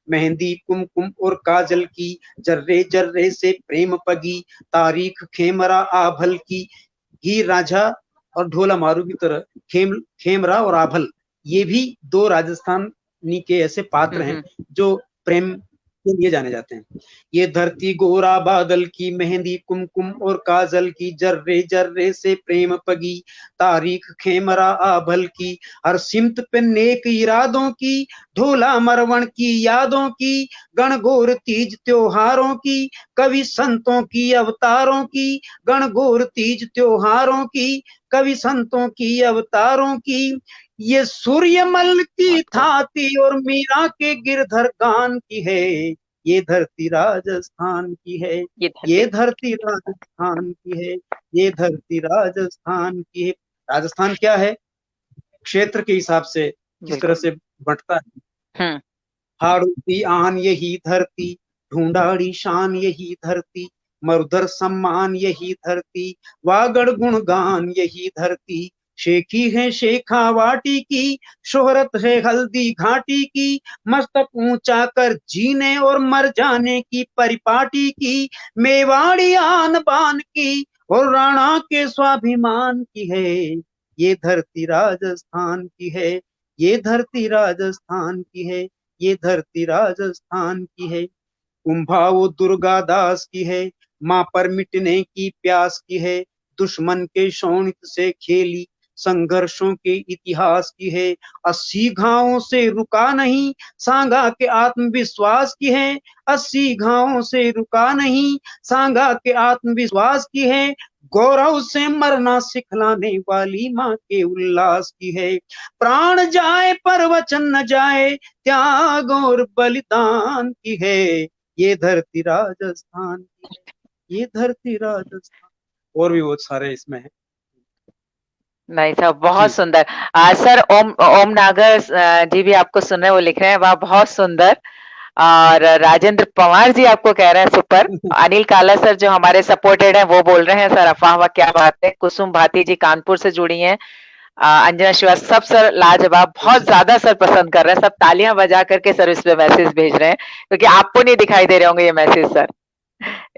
मेहंदी कुमकुम और काजल की, जर्रे जर्रे से प्रेम पगी, तारीख खेमरा आभल की। हीर रांझा और ढोला मारू की तरह खेमरा और आभल, ये भी 2 राजस्थानी के ऐसे पात्र हैं हम्म। जो प्रेम के लिए जाने जाते हैं। ये धरती गोरा बादल की, मेहंदी कुमकुम और काजल की, जर्रे जर्रे से प्रेम पगी, तारीख खेमरा आभल की। हर सिमत पे नेक इरादों की, ढोला मरवण की यादों की, गणगौर तीज त्योहारों की, कवि संतों की अवतारों की, गणगौर तीज त्योहारों की, कवि संतों की अवतारों की। ये सूर्यमल की बहुत खूब। थाती और मीरा के गिरधर गान की है। ये धरती राजस्थान की है, ये ये धरती। धरती राजस्थान की है, ये धरती राजस्थान की है। राजस्थान क्या है, क्षेत्र के हिसाब से किस तरह बिल्कुल। से बंटता है। हम्म। हाड़ूती आन यही धरती, ढूंढाड़ी शान यही धरती, मरुधर सम्मान यही धरती, वागड़ गुणगान यही धरती। शेखी है शेखावाटी की, शोहरत है हल्दी घाटी की, मस्तक ऊंचा कर जीने और मर जाने की परिपाटी की। मेवाड़ी आन बान की और राणा के स्वाभिमान की है। ये धरती राजस्थान की है, ये धरती राजस्थान की है, ये धरती राजस्थान की है। कुंभाओ दुर्गा दास की है, माँ पर मिटने की प्यास की है, दुश्मन के शोणित से खेली, संघर्षों के इतिहास की है। 80 घावों से रुका नहीं, सांगा के आत्मविश्वास की है। 80 घावों से रुका नहीं, सांगा के आत्मविश्वास की है। गौरव से मरना सिखलाने वाली माँ के उल्लास की है। प्राण जाए पर वचन न जाए, त्याग और बलिदान की है। ये धरती राजस्थान की है, ये धरती राजस्थान। और भी बहुत सारे इसमें है। नहीं साहब, बहुत जी। सुंदर। सर, ओम ओम नागर जी भी आपको सुन रहे हैं, वो लिख रहे हैं, वाह बहुत सुंदर। और राजेंद्र पवार जी आपको कह रहे हैं सुपर। अनिल काला सर जो हमारे सपोर्टेड हैं, वो बोल रहे हैं सर अफवाह, वाह क्या बात है। कुसुम भाटी जी कानपुर से जुड़ी हैं। अंजना श्रीवास्तव, सब सर लाजवाब, बहुत ज्यादा सर पसंद कर रहे हैं, सब तालियां बजा करके सर इस पे मैसेज भेज रहे हैं, क्योंकि आपको नहीं दिखाई दे रहे होंगे ये मैसेज सर,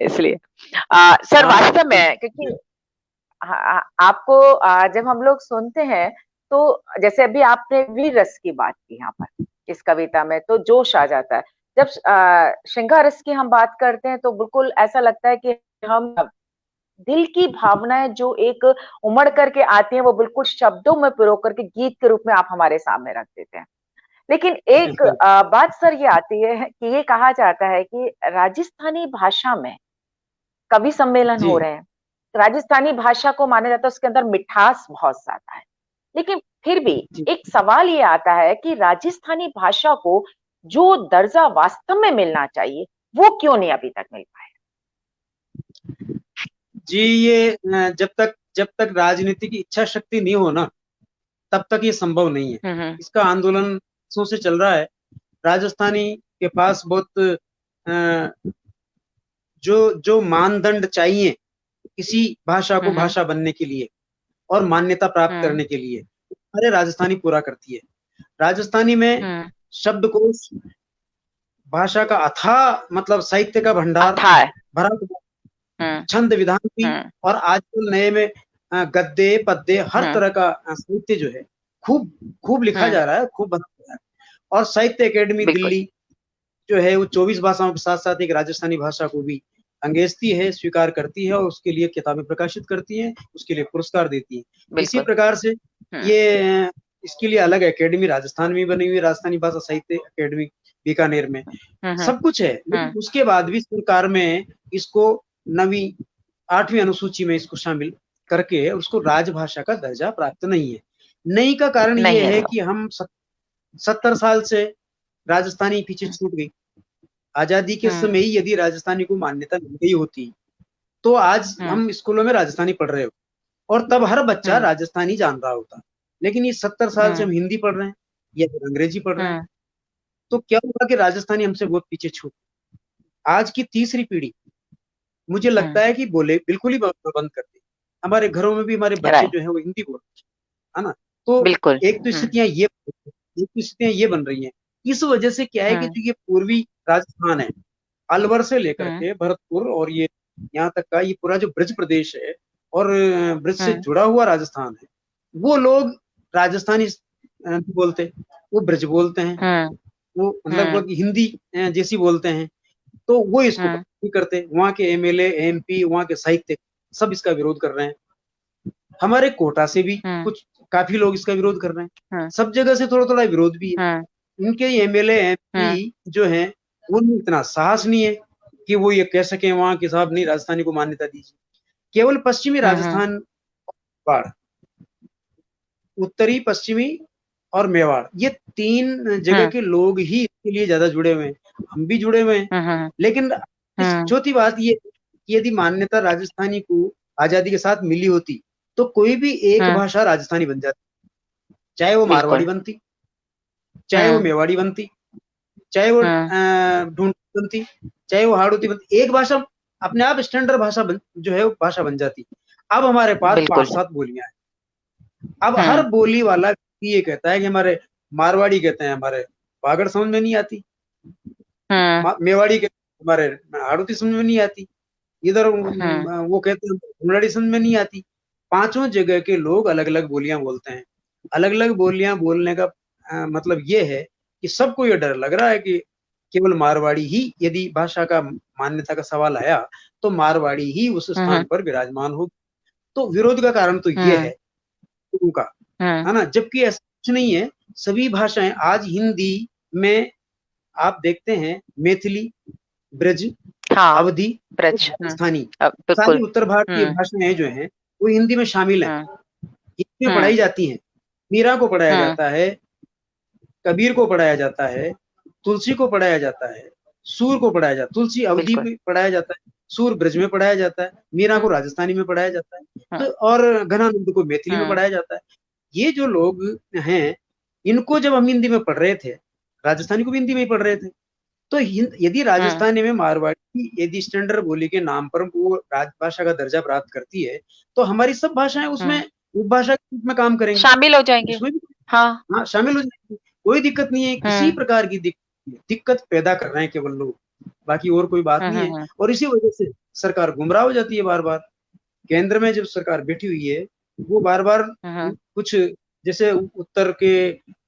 इसलिए। सर हाँ, वास्तव में, क्योंकि आपको जब हम लोग सुनते हैं, तो जैसे अभी आपने वीर रस की बात की यहाँ पर इस कविता में, तो जोश आ जाता है। जब श्रृंगार रस की हम बात करते हैं, तो बिल्कुल ऐसा लगता है कि हम दिल की भावनाएं जो एक उमड़ करके आती हैं, वो बिल्कुल शब्दों में पिरो करके गीत के रूप में आप हमारे सामने रख देते हैं। लेकिन एक बिल्कुल। बात सर ये आती है कि ये कहा जाता है कि राजस्थानी भाषा में कवि सम्मेलन जी, हो रहे हैं। राजस्थानी भाषा को माना जाता है उसके अंदर मिठास बहुत ज्यादा है। लेकिन फिर भी जी। एक सवाल ये आता है कि राजस्थानी भाषा को जो दर्जा वास्तव में मिलना चाहिए, वो क्यों नहीं अभी तक मिल पाया? जी, ये जब तक राजनीति की इच्छा शक्ति नहीं हो ना, तब तक ये संभव नहीं है। हम्म। इसका आंदोलन वर्षों से चल रहा है। राजस्थानी के पास बहुत जो जो मानदंड चाहिए किसी भाषा को हम्म। भाषा बनने के लिए और मान्यता प्राप्त हम्म। करने के लिए, सारे राजस्थानी पूरा करती है। राजस्थानी में हम्म। शब्दकोश, भाषा का अथाह मतलब साहित्य का भंडार अथाह है। भरा हुआ, हम्म। छंद विधान भी, हम्म। और आजकल नए में गद्य पद्य हर हम्म। तरह का साहित्य जो है खूब खूब लिखा हम्म। जा रहा है, खूब बना रहा है। और साहित्य एकेडमी बिल्कुल। दिल्ली जो है वो 24 भाषाओं के साथ साथ एक राजस्थानी भाषा को भी अंगेजती है, स्वीकार करती है और उसके लिए किताबें प्रकाशित करती है, उसके लिए पुरस्कार देती है। इसी बिल्कुल। प्रकार से हम्म। ये इसके लिए अलग एकेडमी राजस्थान में बनी हुई है, राजस्थानी भाषा साहित्य एकेडमी बीकानेर में। हम्म। सब कुछ है, लेकिन हम्म। उसके बाद भी सरकार में इसको नवी 8वीं अनुसूची में इसको शामिल करके उसको राजभाषा का दर्जा प्राप्त नहीं है। नहीं का कारण नहीं ये है है सब। कि हम 70 साल से राजस्थानी पीछे हम्म। छूट गई। आजादी के हम्म। समय ही यदि राजस्थानी को मान्यता मिल गई होती तो आज हम्म। हम स्कूलों में राजस्थानी पढ़ रहे हो और तब हर बच्चा हम्म। राजस्थानी जान रहा होता। लेकिन ये 70 साल से हम्म। हम हिंदी पढ़ रहे हैं या फिर अंग्रेजी पढ़ रहे हैं, हम्म। तो क्या हुआ कि राजस्थानी हमसे बहुत पीछे छूट। आज की तीसरी पीढ़ी मुझे हम्म। लगता है कि बोले बिल्कुल ही बंद कर दी। हमारे घरों में भी हमारे बच्चे राइट। जो है वो हिंदी बोल रहे हैं, है ना। तो बिल्कुल। एक तो हम्म। स्थितियां ये एक तो स्थितियां ये बन रही हैं। इस वजह से क्या है कि हम्म। जो ये पूर्वी राजस्थान है, अलवर से लेकर हम्म। के भरतपुर और ये यहाँ तक का ये पूरा जो ब्रज प्रदेश है और ब्रज से हम्म। जुड़ा हुआ राजस्थान है, वो लोग राजस्थानी बोलते, वो ब्रज बोलते हैं, हम्म। वो हम्म। लगभग हिंदी जैसी बोलते हैं। तो वो इसको हम्म। पसंद नहीं करते। वहाँ के एमएलए एमपी वहाँ के साहित्य सब इसका विरोध कर रहे हैं। हमारे कोटा से भी हम्म। कुछ काफी लोग इसका विरोध कर रहे हैं। हम्म। सब जगह से थोड़ा थोड़ा विरोध भी है। हम्म। इनके एमएलए हम्म। एमपी जो हैं उनमें इतना साहस नहीं है कि वो ये कह सके वहां के साहब नहीं राजस्थानी को मान्यता दीजिए। केवल पश्चिमी हम्म। राजस्थान, बाढ़, उत्तरी पश्चिमी और मेवाड़, ये 3 जगह हम्म। के लोग ही इसके लिए ज्यादा जुड़े हुए हैं। हम भी जुड़े हुए हैं। हम्म। लेकिन इस हम्म। चौथी बात ये कि यदि मान्यता राजस्थानी को आजादी के साथ मिली होती तो कोई भी एक हम्म। भाषा राजस्थानी बन जाती, चाहे वो मारवाड़ी बिल्कुल। बनती, चाहे वो हम्म। मेवाड़ी बनती, चाहे वो हम्म। ढूंढी बनती, चाहे वो हाड़ौती बनती, एक भाषा अपने आप स्टैंडर्ड भाषा जो है वो भाषा बन जाती। अब हमारे पास बिल्कुल। 5-7 बोलियां हैं। अब हर हम्म। बोली वाला व्यक्ति ये कहता है कि हमारे मारवाड़ी कहते हैं हमारे बागड़ समझ में नहीं आती, हम्म। मेवाड़ी कहते हैं हमारे हाड़ौती समझ में नहीं आती, इधर हम्म। वो कहते हैं हुनड़ी समझ में नहीं आती। पांचों जगह के लोग अलग अलग बोलियां बोलते हैं। अलग अलग बोलियां बोलने का मतलब ये है कि सबको ये डर लग रहा है कि केवल मारवाड़ी ही, यदि भाषा का मान्यता का सवाल आया तो मारवाड़ी ही उस हम्म। स्थान पर विराजमान हो। तो विरोध का कारण तो ये हम्म। है उनका, हम्म। है ना। जबकि ऐसा कुछ नहीं है। सभी भाषाएं आज हिंदी में आप देखते हैं, मैथिली, ब्रज, हाँ। अवधी और ब्रज। राजस्थानी, बिल्कुल। सारी उत्तर भारतीय हम्म। भाषाएं जो हैं वो हिंदी में शामिल हैं। हम्म। हिंदी में हम्म। पढ़ाई जाती हैं। मीरा को पढ़ाया हम्म। जाता है, कबीर को पढ़ाया जाता है, तुलसी को पढ़ाया जाता है, सूर को पढ़ाया जाता है, तुलसी अवधी बिल्कुल। में पढ़ाया जाता है, सूर ब्रज में पढ़ाया जाता है, मीरा को हम्म। राजस्थानी में पढ़ाया जाता है। तो और घनानंद को मैथिली में पढ़ाया जाता है। ये जो लोग हैं, इनको जब हम हिंदी में पढ़ रहे थे, राजस्थानी को भी हिंदी में ही पढ़ रहे थे, तो यदि राजस्थानी में मारवाड़ी यदि स्टैंडर्ड बोली के नाम पर वो राजभाषा का दर्जा प्राप्त करती है, तो हमारी सब भाषाएं उसमें उपभाषा के रूप में काम करेंगी, शामिल हो जाएंगे। उसमें भी हाँ शामिल हो जाएंगी। कोई दिक्कत नहीं है, किसी प्रकार की दिक्कत पैदा कर रहे हैं केवल लोग, बाकी और कोई बात नहीं है। और इसी वजह से सरकार गुमराह हो जाती है बार बार। केंद्र में जब सरकार बैठी हुई है, वो बार बार कुछ जैसे उत्तर के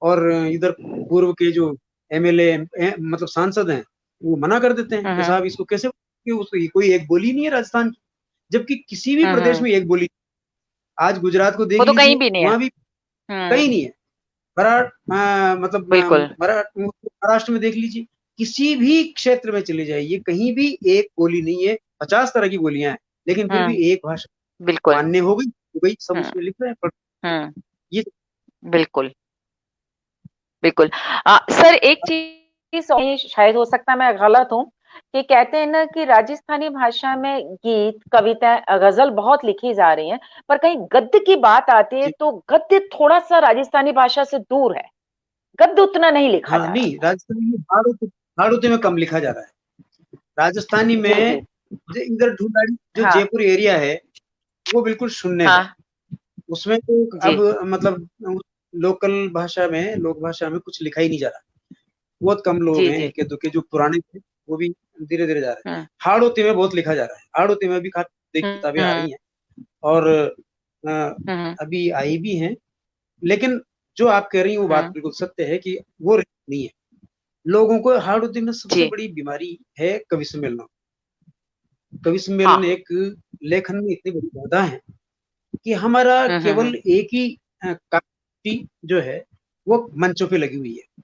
और इधर पूर्व के जो एमएलए मतलब सांसद हैं, वो मना कर देते हैं कि साहब इसको कैसे, कोई एक बोली नहीं है राजस्थान की, जबकि किसी भी प्रदेश में एक बोली। आज गुजरात को देख लीजिए, वहां भी कहीं नहीं है। मतलब महाराष्ट्र में देख लीजिए, किसी भी क्षेत्र में चले जाइए, कहीं भी एक बोली नहीं है। 50 तरह की बोलियां हैं, लेकिन फिर भी एक भाषा मान्य हो गई, सब उसमें लिख रहे हैं। ये बिल्कुल बिल्कुल। सर एक चीज शायद हो सकता है मैं गलत हूँ, कि कहते हैं ना कि राजस्थानी भाषा में गीत कविता गजल बहुत लिखी जा रही हैं, पर कहीं गद्य की बात आती है तो गद्य थोड़ा सा राजस्थानी भाषा से दूर है, गद्य उतना नहीं लिखा जा रहा। नहीं, राजस्थानी में भाड़ोती में कम लिखा जा रहा है। राजस्थानी में इधर ढूंढाड़ी जो जयपुर एरिया है, वो बिल्कुल शून्य है। उसमें तो अब मतलब लोकल भाषा में, लोक भाषा में कुछ लिखा ही नहीं जा रहा। बहुत कम लोग हैं, एक दुके जो पुराने थे वो भी धीरे धीरे जा रहे हैं। हाड़ोती में बहुत लिखा जा रहा है, हाड़ोती में भी काफी किताबें आ रही हैं और अभी आई भी हैं। लेकिन जो आप कह रही हैं वो बात बिल्कुल सत्य है कि वो नहीं है। लोगों को हाड़ोती में सबसे बड़ी बीमारी है कवि सम्मेलन। कवि सम्मेलन एक लेखन में इतनी बड़ी बाधा है कि हमारा केवल एक ही कापी जो है वो मंचों पे लगी हुई है।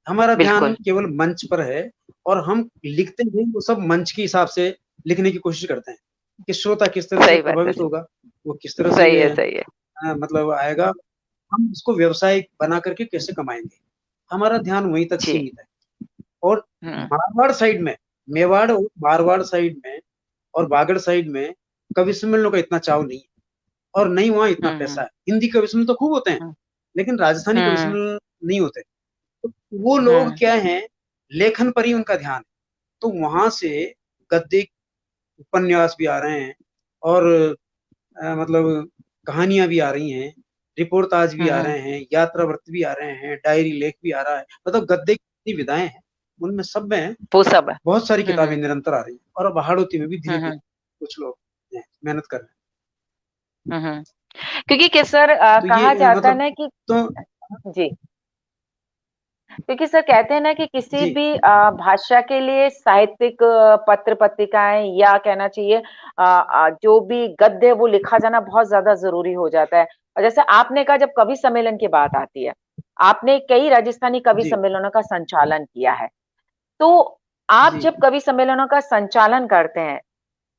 हमारा ध्यान केवल मंच पर है और हम लिखते हैं वो सब मंच के हिसाब से लिखने की कोशिश करते हैं कि श्रोता किस तरह से प्रभावित होगा, वो किस तरह से मतलब आएगा, हम इसको व्यवसाय बना करके कैसे कमाएंगे। हमारा ध्यान वहीं तक सीमित है। और मारवाड़ साइड में, मेवाड़ और मारवाड़ साइड में और बागड़ साइड में कवि सम्मेलनों का इतना चाव नहीं है और नहीं वहां इतना पैसा है। हिंदी कवि सम्मेलन तो खूब होते हैं, लेकिन राजस्थानी कवि सम्मेलन नहीं होते। तो वो लोग क्या हैं, लेखन पर ही उनका ध्यान है, तो वहां से गद्य उपन्यास भी आ रहे हैं और मतलब कहानियां भी आ रही हैं, रिपोर्टाज भी आ रहे हैं, यात्रा वृत्त भी आ रहे हैं, डायरी लेख भी आ रहा है। मतलब गद्य की विधाएं हैं, उनमें सब में वो सब है। बहुत सारी किताबें निरंतर आ रही हैं। और अब हाड़ोती में भी धीरे धीरे कुछ लोग मेहनत कर रहे हैं। क्योंकि कि सर कहा जाता है ना कि जी, क्योंकि सर कहते हैं ना कि किसी भी भाषा के लिए साहित्यिक पत्र पत्रिकाएं या कहना चाहिए जो भी गद्य वो लिखा जाना बहुत ज्यादा जरूरी हो जाता है। और जैसे आपने कहा, जब कवि सम्मेलन की बात आती है, आपने कई राजस्थानी कवि सम्मेलनों का संचालन किया है, तो आप जब कवि सम्मेलनों का संचालन करते हैं,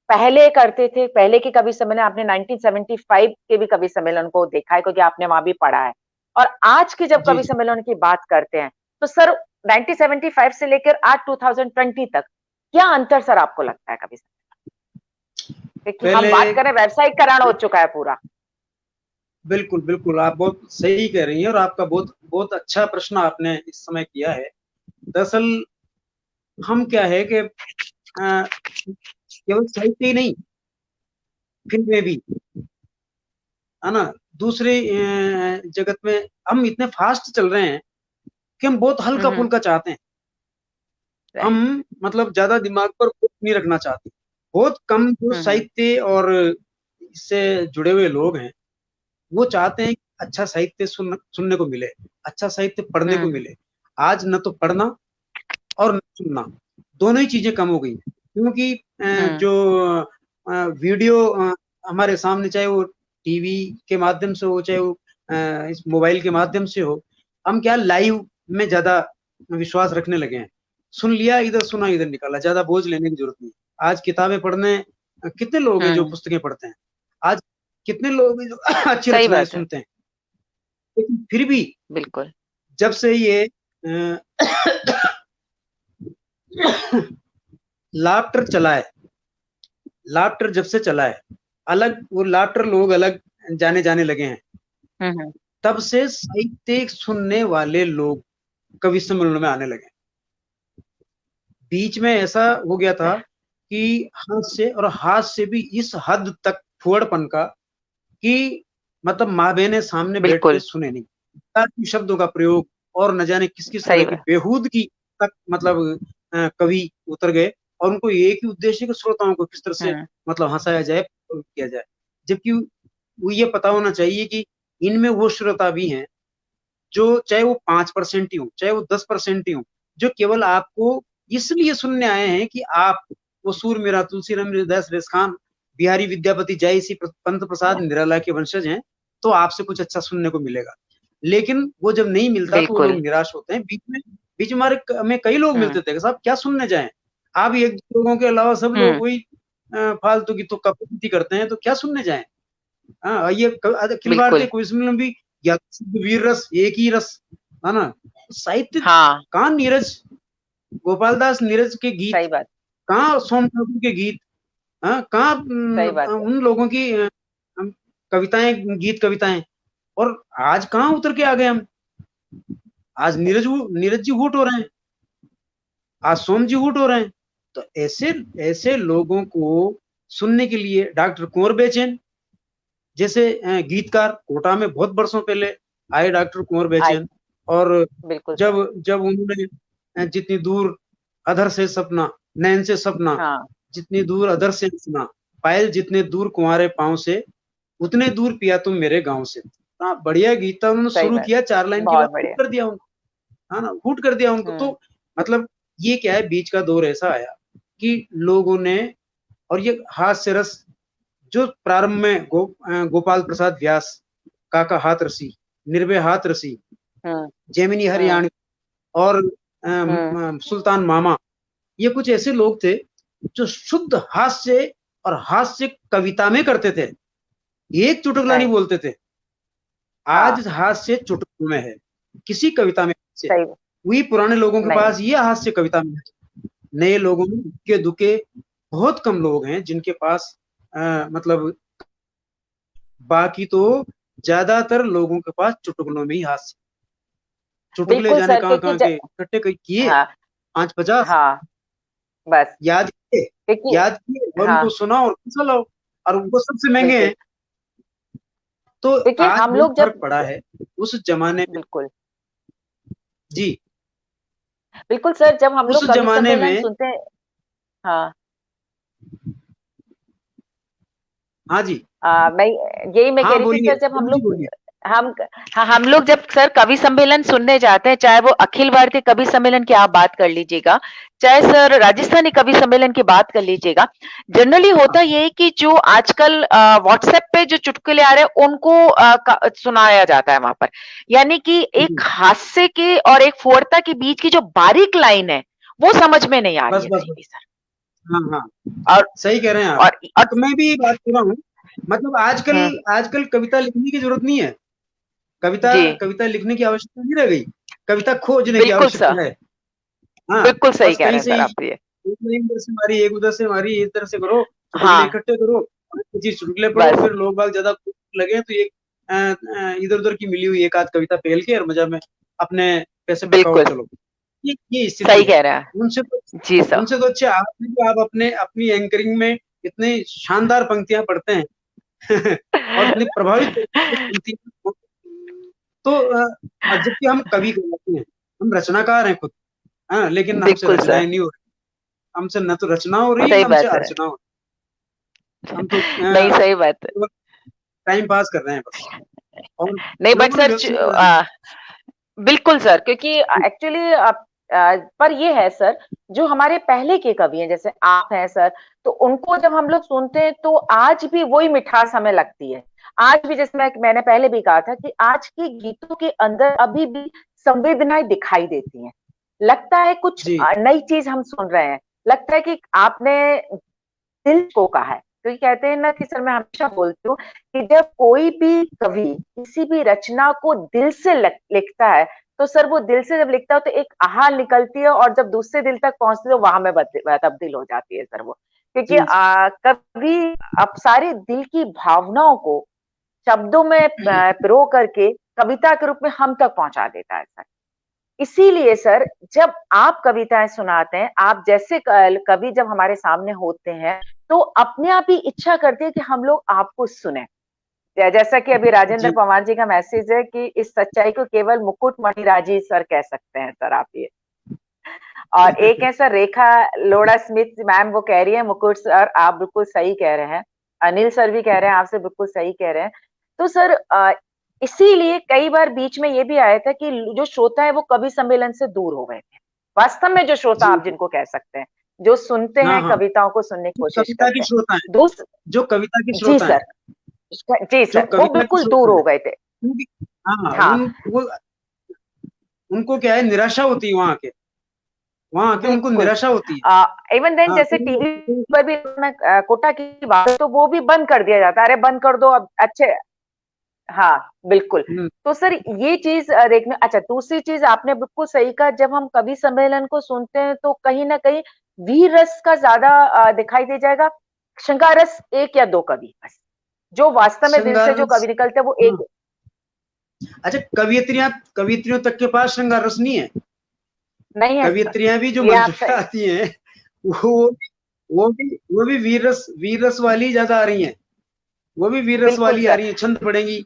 पहले करते थे, पहले के कवि सम्मेलन आपने 1975 के भी कवि सम्मेलन को देखा है क्योंकि आपने वहां भी पढ़ा है, और आज के जब कवि सम्मेलन की बात करते हैं तो सर 1975 से लेकर आज 2020 तक क्या अंतर सर आपको लगता है कवि सम्मेलन? क्योंकि हम बात करें व्यावसायिकरण हो चुका है पूरा। बिल्कुल बिल्कुल, आप बहुत सही कह रही हैं और आपका बहुत बहुत अच्छा प्रश्न आपने इस समय किया है। दरअसल हम क्या है कि केवल साहित्य ही नहीं, फिल्में भी है ना, दूसरे जगत में हम इतने फास्ट चल रहे हैं कि हम बहुत हल्का फुल्का चाहते हैं। हम मतलब ज्यादा दिमाग पर नहीं रखना चाहते। बहुत कम जो साहित्य और इससे जुड़े हुए लोग हैं वो चाहते हैं अच्छा साहित्य सुनने को मिले, अच्छा साहित्य पढ़ने को मिले। आज न तो पढ़ना और न सुनना, दोनों ही चीजें कम हो गई, क्योंकि जो वीडियो हमारे सामने, चाहे वो टीवी के माध्यम से हो, चाहे वो इस मोबाइल के माध्यम से हो, हम क्या लाइव में ज्यादा विश्वास रखने लगे हैं। सुन लिया, इधर सुना इधर निकाला, ज्यादा बोझ लेने की जरूरत नहीं। आज किताबें पढ़ने कितने लोग हैं जो पुस्तकें पढ़ते हैं, आज कितने लोग हैं जो अच्छी रचनाएं सुनते हैं, लेकिन फिर भी बिल्कुल जब से ये लाफ्टर चला है, लाफ्टर जब से चला है अलग, वो लाटर लोग अलग जाने लगे हैं। हम्म, तब से साहित्य सुनने वाले लोग कवि सम्मेलन में आने लगे। बीच में ऐसा हो गया था कि हाथ से भी इस हद तक फुहड़पन का कि मतलब माँ बहने सामने बैठ के बिल्कुल सुने नहीं, शब्दों का प्रयोग और न जाने किस किस तरह सही की बात। बेहूदगी तक मतलब कवि उतर गए, और उनको एक ही उद्देश्य कि श्रोताओं को किस तरह से हम्म मतलब हंसाया जाए, किया जाए। जबकि वो ये पता होना चाहिए कि इनमें वो श्रोता भी हैं जो, चाहे वो 5% ही हो, चाहे वो 10% ही हो, जो केवल आपको इसलिए सुनने आए हैं कि आप वो सूर मेरा तुलसीराम हृदयदास रेस खान बिहारी विद्यापति जयसी पंत प्रसाद निराला के वंशज हैं, तो आपसे कुछ अच्छा सुनने को मिलेगा। लेकिन वो जब नहीं मिलता तो वो लोग बिल्कुल। निराश होते हैं। बीच में हमारे में कई लोग हम्म मिलते थे, साहब क्या सुनने जाएं, आप एक लोगों के अलावा सब लोग हम्म वही फालतू की तो कपूर्ति करते हैं, तो क्या सुनने जाएं। हाँ, ये अखिल भारतीय बिल्कुल। क्विज में भी या वीर रस एक ही रस है ना। साहित्य हाँ कहाँ नीरज, गोपाल दास नीरज के गीत, सही बात। कहाँ सोम ठाकुर के गीत, हाँ कहाँ सही बात है। उन लोगों की कविताएं, गीत कविताएं। और आज कहाँ उतर के आ गए हम। आज नीरज जी हुट हो रहे हैं, आज सोम जी हुट हो रहे हैं। तो ऐसे ऐसे लोगों को सुनने के लिए डॉक्टर कुंवर बेचैन जैसे गीतकार कोटा में बहुत बरसों पहले आए, डॉक्टर कुंवर आई। बेचैन। और बिल्कुल सर। जब जब उन्होंने जितनी दूर अधर से सपना, नैन से सपना, हाँ जितनी दूर अधर से सपना, पायल जितने दूर कुंवारे पांव से, उतने दूर पिया तुम मेरे गांव से। हाँ, बढ़िया गीत था। उन्होंने सही शुरू बात। किया 4 लाइन के बाद बहुत हुट बढ़िया। कर दिया उनको, है ना, हुट कर दिया उनको। हम्म तो मतलब ये क्या है, बीच का दौर ऐसा आया कि लोगों ने, और ये हास्य रस जो प्रारंभ में गोपाल प्रसाद व्यास, काका हाथ रसी, निर्भय हाथ रसी, हम्म जैमिनी हम्म हरियाणी और हम्म सुल्तान मामा, ये कुछ ऐसे लोग थे जो शुद्ध हास्य और हास्य कविता में करते थे, एक चुटकुला नहीं राइट। बोलते थे। हाँ आज हास्य चुटकुलों में है, किसी कविता में हास्य है। सही। वही पुराने लोगों के नहीं। पास ये हास्य कविता में है। नए लोगों में दुखे दुखे बहुत कम लोग हैं जिनके पास मतलब, बाकी तो ज्यादातर लोगों के पास चुटकुलों में ही हास्य। चुटकुले बिल्कुल जाने सर कहाँ क्योंकि कहाँ के इकट्ठे कई किए, हाँ 5-50 हाँ बस याद किए, क्योंकि याद किए और हाँ उनको सुना और चलाओ, और वो सबसे महंगे बिल्कुल। हैं। तो क्योंकि आज हम बहुत लोग फर्क जब पड़ा है उस जमाने में। बिल्कुल जी, बिल्कुल सर जब हम उस लोग कवि जमाने सम्मेलन में। सुनते हैं। हाँ हाँ जी, मैं यही मैं कह हाँ रही थी बोलिए, सर जब हम जी लोग बोलिए। हम हाँ हम लोग जब सर कवि सम्मेलन सुनने जाते हैं, चाहे वो अखिल भारतीय कवि सम्मेलन की आप बात कर लीजिएगा, चाहे सर राजस्थानी कवि सम्मेलन की बात कर लीजिएगा, जनरली हाँ, होता ये है कि जो आजकल व्हाट्सएप पे जो चुटकुले आ रहे हैं उनको सुनाया जाता है वहां पर। यानी कि एक जी, हास्य के और एक फुहड़ता के बीच की जो बारीक लाइन है वो समझ में नहीं आ रही बस है बस कहीं बस। भी सर। हाँ हाँ, और सही कह रहे हैं आप। और तो मैं भी बात कर रहा हूँ, मतलब आजकल हम्म आजकल कविता लिखने की जरूरत नहीं है। कविता जी कविता लिखने की आवश्यकता नहीं रह गई, कविता खोजने की बिल्कुल सर। आवश्यकता है। हाँ, बिल्कुल सही बस कह रहे कहीं हैं से सर ही आप ये। एक लाइन इधर से मारी, एक उधर से मारी, इस तरह से करो, चुटकुले हाँ इकट्ठे करो, और किसी चुटकुले पढ़ो, बस फिर लोग बाग ज्यादा लगे तो एक इधर उधर की मिली हुई एक आध कविता पहल के और मजा में अपने पैसे पकाओ बिल्कुल चलो। ये स्थिति सही है। कह रहे हैं। उनसे तो जी सर। उनसे तो अच्छा आप हैं कि आप अपने अपनी एंकरिंग में इतनी शानदार पंक्तियां पढ़ते हैं और इतनी प्रभावित पंक्तियां। तो जबकि हम कवि कहलाते हैं, हम रचनाकार हैं खुद, हाँ, लेकिन हमसे बिल्कुल सर। रचनाएं नहीं हो रही। हमसे न तो रचना हो रही है, सही न हमसे बात है। अर्चना हो रही है। हम तो नहीं सही बात है। टाइम पास कर रहे हैं बस, और नहीं बट लोगों ने सर व्यवस्थित बना दिया। बिल्कुल सर क्योंकि एक्चुअली पर ये है सर जो हमारे पहले के कवि हैं जैसे आप हैं सर, तो उनको जब हम लोग सुनते हैं तो आज भी वही मिठास हमें लगती है। आज भी जैसे मैंने पहले भी कहा था कि आज के गीतों के अंदर अभी भी संवेदनाएं दिखाई देती हैं। लगता है कुछ जी, नई चीज हम सुन रहे हैं। लगता है कि आपने दिल को कहा है, क्योंकि कहते हैं ना कि सर मैं हमेशा बोलती हूँ कि जब कोई भी कवि किसी भी रचना को दिल से लिखता है, तो सर वो दिल से जब लिखता है तो एक आह निकलती है और जब दूसरे दिल तक पहुंचती है तो वहां में तब्दील हो जाती है सर वो। क्योंकि जी, जी। कभी आप सारे दिल की भावनाओं को शब्दों में पिरो करके कविता के रूप में हम तक पहुंचा देता है सर। इसीलिए सर, जब आप कविताएं सुनाते हैं, आप जैसे कवि जब हमारे सामने होते हैं, तो अपने आप ही इच्छा करती है कि हम लोग आपको सुने। जैसा कि अभी राजेंद्र जी। पवार जी का मैसेज है कि इस सच्चाई को केवल मुकुट मणिराज ही सर कह सकते हैं सर, आप ये। और एक है सर रेखा लोड़ा स्मिथ मैम, वो कह रही है मुकुट सर आप बिल्कुल सही कह रहे हैं। अनिल सर भी कह रहे हैं आपसे बिल्कुल सही कह रहे हैं। तो सर इसीलिए कई बार बीच में ये भी आया था कि जो श्रोता है वो कवि सम्मेलन से दूर हो गए थे। वास्तव में जो श्रोता जी, आप जिनको कह सकते हैं, जो सुनते हाँ, हैं हाँ। कविताओं को सुनने की जो कोशिश कविता के करते हैं। श्रोता हैं, दूस जो कविता के जी श्रोता हैं, सर, जी जो सर, वो कविता के बिल्कुल दूर श्रोता हो हैं, गए थे। क्योंकि हाँ, हाँ, वो उनको क्या है, निराशा होती है वहाँ आके उनको बिल्कुल। निराशा होती है। इवन देन हाँ, जैसे टीवी पर भी कोटा की बात तो वो भी बंद कर दिया जाता है, अरे बंद कर दो अब अच्छे। हाँ, बिल्कुल। हुँ, तो सर ये चीज देखने, अच्छा दूसरी चीज आपने बिल्कुल सही कहा, जब हम कवि सम्मेलन को सुनते हैं तो कहीं ना कहीं वीर रस का ज्यादा दिखाई दे जाएगा। श्रृंगार रस एक या दो कवि बस, जो वास्तव में दिल से श्रृंगार जो रस। कवि निकलते हैं वो हाँ, एक। अच्छा, कवियत्रियों तक के पास श्रृंगार रस नहीं है। नहीं है सर, कवियत्रियाँ भी जो ये मंच आप पे सही। आती हैं, वो वो भी वीर रस वाली ज़्यादा आ रही हैं। वो भी वीर रस बिल्कुल वाली आ सर, रही हैं, छंद पढ़ेंगी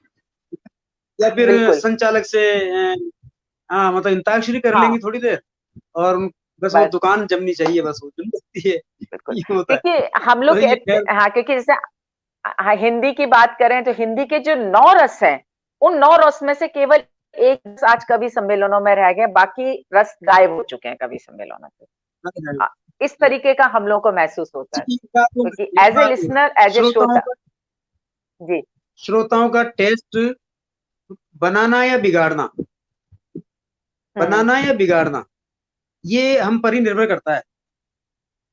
या फिर बिल्कुल। संचालक से हाँ, मतलब अंताक्षरी कर हाँ, लेंगी थोड़ी देर, और बस वो बस दुकान जमनी चाहिए, बस वो जम जाती है, बिल्कुल। ये होता है। क्योंकि हम लोग तो ये कहते खैर। हाँ, क्योंकि जैसे हाँ, हिंदी की बात करें तो हिंदी के जो 9 रस हैं, उन 9 रस में से केवल एक रस आज कवि सम्मेलनों में रह गए, बाकी रस गायब हो चुके हैं कवि सम्मेलनों से। अ, इस तरीके का हम लोग को महसूस होता है। क्योंकि एक एज़ ए बात और, लिसनर, एज़ ए श्रोताओं श्रोता। का जी। श्रोताओं का टेस्ट बनाना या बिगाड़ना, हुँ, बनाना या बिगाड़ना, ये हम पर ही निर्भर करता है।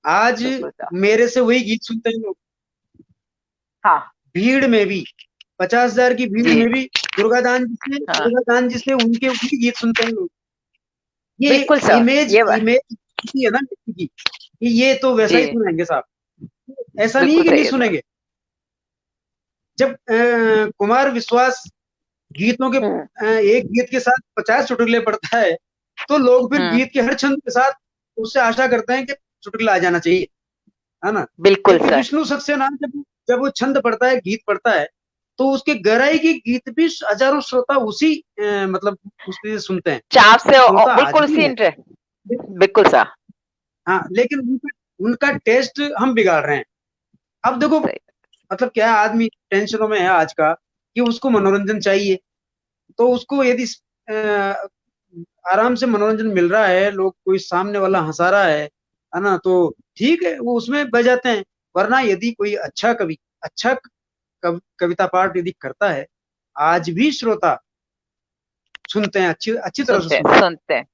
आज बिल्कुल सर। मेरे से वही गीत सुनते हैं लोग, हाँ, भीड़ में भी, 50,000 की भीड़ जी, में भी हाँ, दुर्गादान जी से उनके वही गीत सुनते हैं लोग। ये बिल्कुल सर, इमेज ये ब इमेज की है ना व्यक्ति की, कि ये तो वैसा ही जी, सुनेंगे साहब, ऐसा नहीं है बिल्कुल कि सही नहीं है सर। सुनेंगे। जब कुमार विश्वास गीतों के हुँ, एक गीत के साथ 50 चुटकुले पढ़ता है, तो लोग फिर हुँ, गीत के हर छंद के साथ उससे आशा करते हैं कि चुटकुला आ जाना चाहिए, है ना? बिल्कुल जबकि सर। विष्णु सक्सेना जब जब वो छंद पढ़ता है, गीत पढ़ता है, तो उसके गहराई के गीत भी हजारों श्रोता उसी मतलब उससे सुनते हैं। चाव से श्रोता आज बिल्कुल भी उसी हैं। बिल्कुल सर, हाँ, लेकिन उनका उनका टेस्ट हम बिगाड़ रहे हैं। अब देखो, सही। मतलब क्या है, आदमी टेंशनों में है आज का, कि उसको मनोरंजन चाहिए। तो उसको यदि आराम से मनोरंजन मिल रहा है, लोग कोई सामने वाला हँसा रहा है ना? तो ठीक है, वो उसमें बह जाते हैं। वरना यदि कोई अच्छा कवि, अच्छा कविता पाठ यदि करता है, आज भी श्रोता सुनते हैं, अच्छी अच्छी तरह से सुनते सुनते हैं, हैं। सुनते हैं।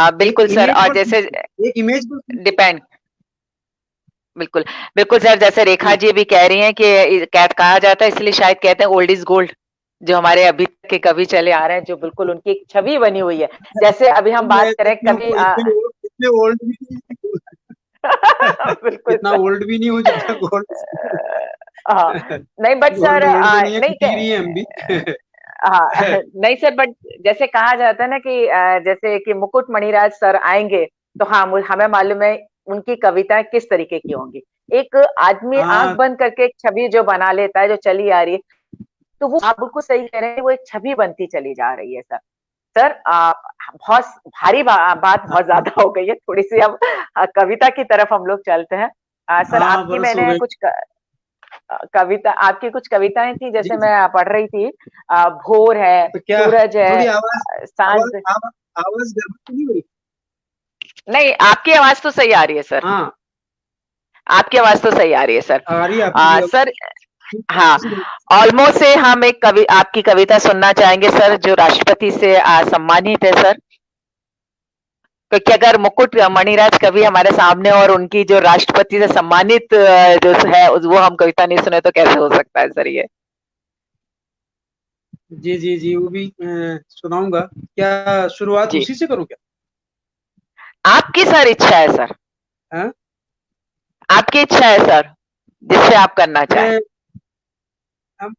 एक बिल्कुल सर, इमेज और पर जैसे सुनते हैं, एक इमेज पर सुनते हैं। डिपेंड, बिल्कुल, बिल्कुल सर, जैसे रेखा जी। जी भी कह रही हैं कि कहा जाता है, इसलिए शायद कहते हैं ओल्ड इज गोल्ड। जो हमारे अभी तक के कवि चले आ रहे हैं, जो बिल्कुल उनकी एक छवि बनी हुई है। जैसे अभी हम मैं बात करें कवि इतने ओल्ड भी नहीं हूँ। बिल्कुल इतना सर। ओल्ड भी नहीं हूँ जितना गोल्ड। हाँ, नहीं बट सर गोल्ड ओल्ड तो नहीं है, नहीं खटीरी हैं हम भी। हाँ, नहीं सर, बट जैसे कहा जाता है ना कि जैसे कि मुकुट मणिराज सर आएँगे, तो हाँ, हमें मालूम है उनकी कविताएँ किस तरीके की होंगी। एक आदमी आँख हाँ, बंद करके एक छवि जो बना लेता है, जो चली आ रही है, तो वो आप बिल्कुल सही कह रहे हैं, वो एक छवि बनती चली जा रही है सर। सर बहुत भारी बात बहुत हाँ, ज़्यादा हो गई है, थोड़ी-सी अब कविता की तरफ हम लोग चलते हैं। सर हाँ, आपकी बरस हो मैंने गए। कुछ कविता आपकी कुछ कविताएँ थी, जी, जैसे जी। मैं पढ़ रही थी। भोर है, तो क्या सूरज है, थोड़ी आवाज़ आवाज़ साँझ। आवा आवाज़ गड़बड़ तो नहीं हो रही? नहीं, आपकी आवाज़ तो सही आ रही है सर, हाँ, आपकी आवाज़ तो सही आ रही है सर। आ रही है आपकी भी सर हाँ, आवाज़। ऑलमोस्ट से हम एक आपकी कविता सुनना चाहेंगे सर, जो राष्ट्रपति से सम्मानित है सर। क्योंकि अगर मुकुट मणिराज कवि हमारे सामने और उनकी जो राष्ट्रपति से सम्मानित जो है वो हम कविता नहीं सुने तो कैसे हो सकता है सर ये? जी, जी, जी, वो भी सुनाऊँगा। क्या शुरुआत जी, उसी से करूँ क्या? आपकी सर इच्छा है सर। हाँ? आपकी इच्छा है सर, जिससे आप करना चाहें। मैं अब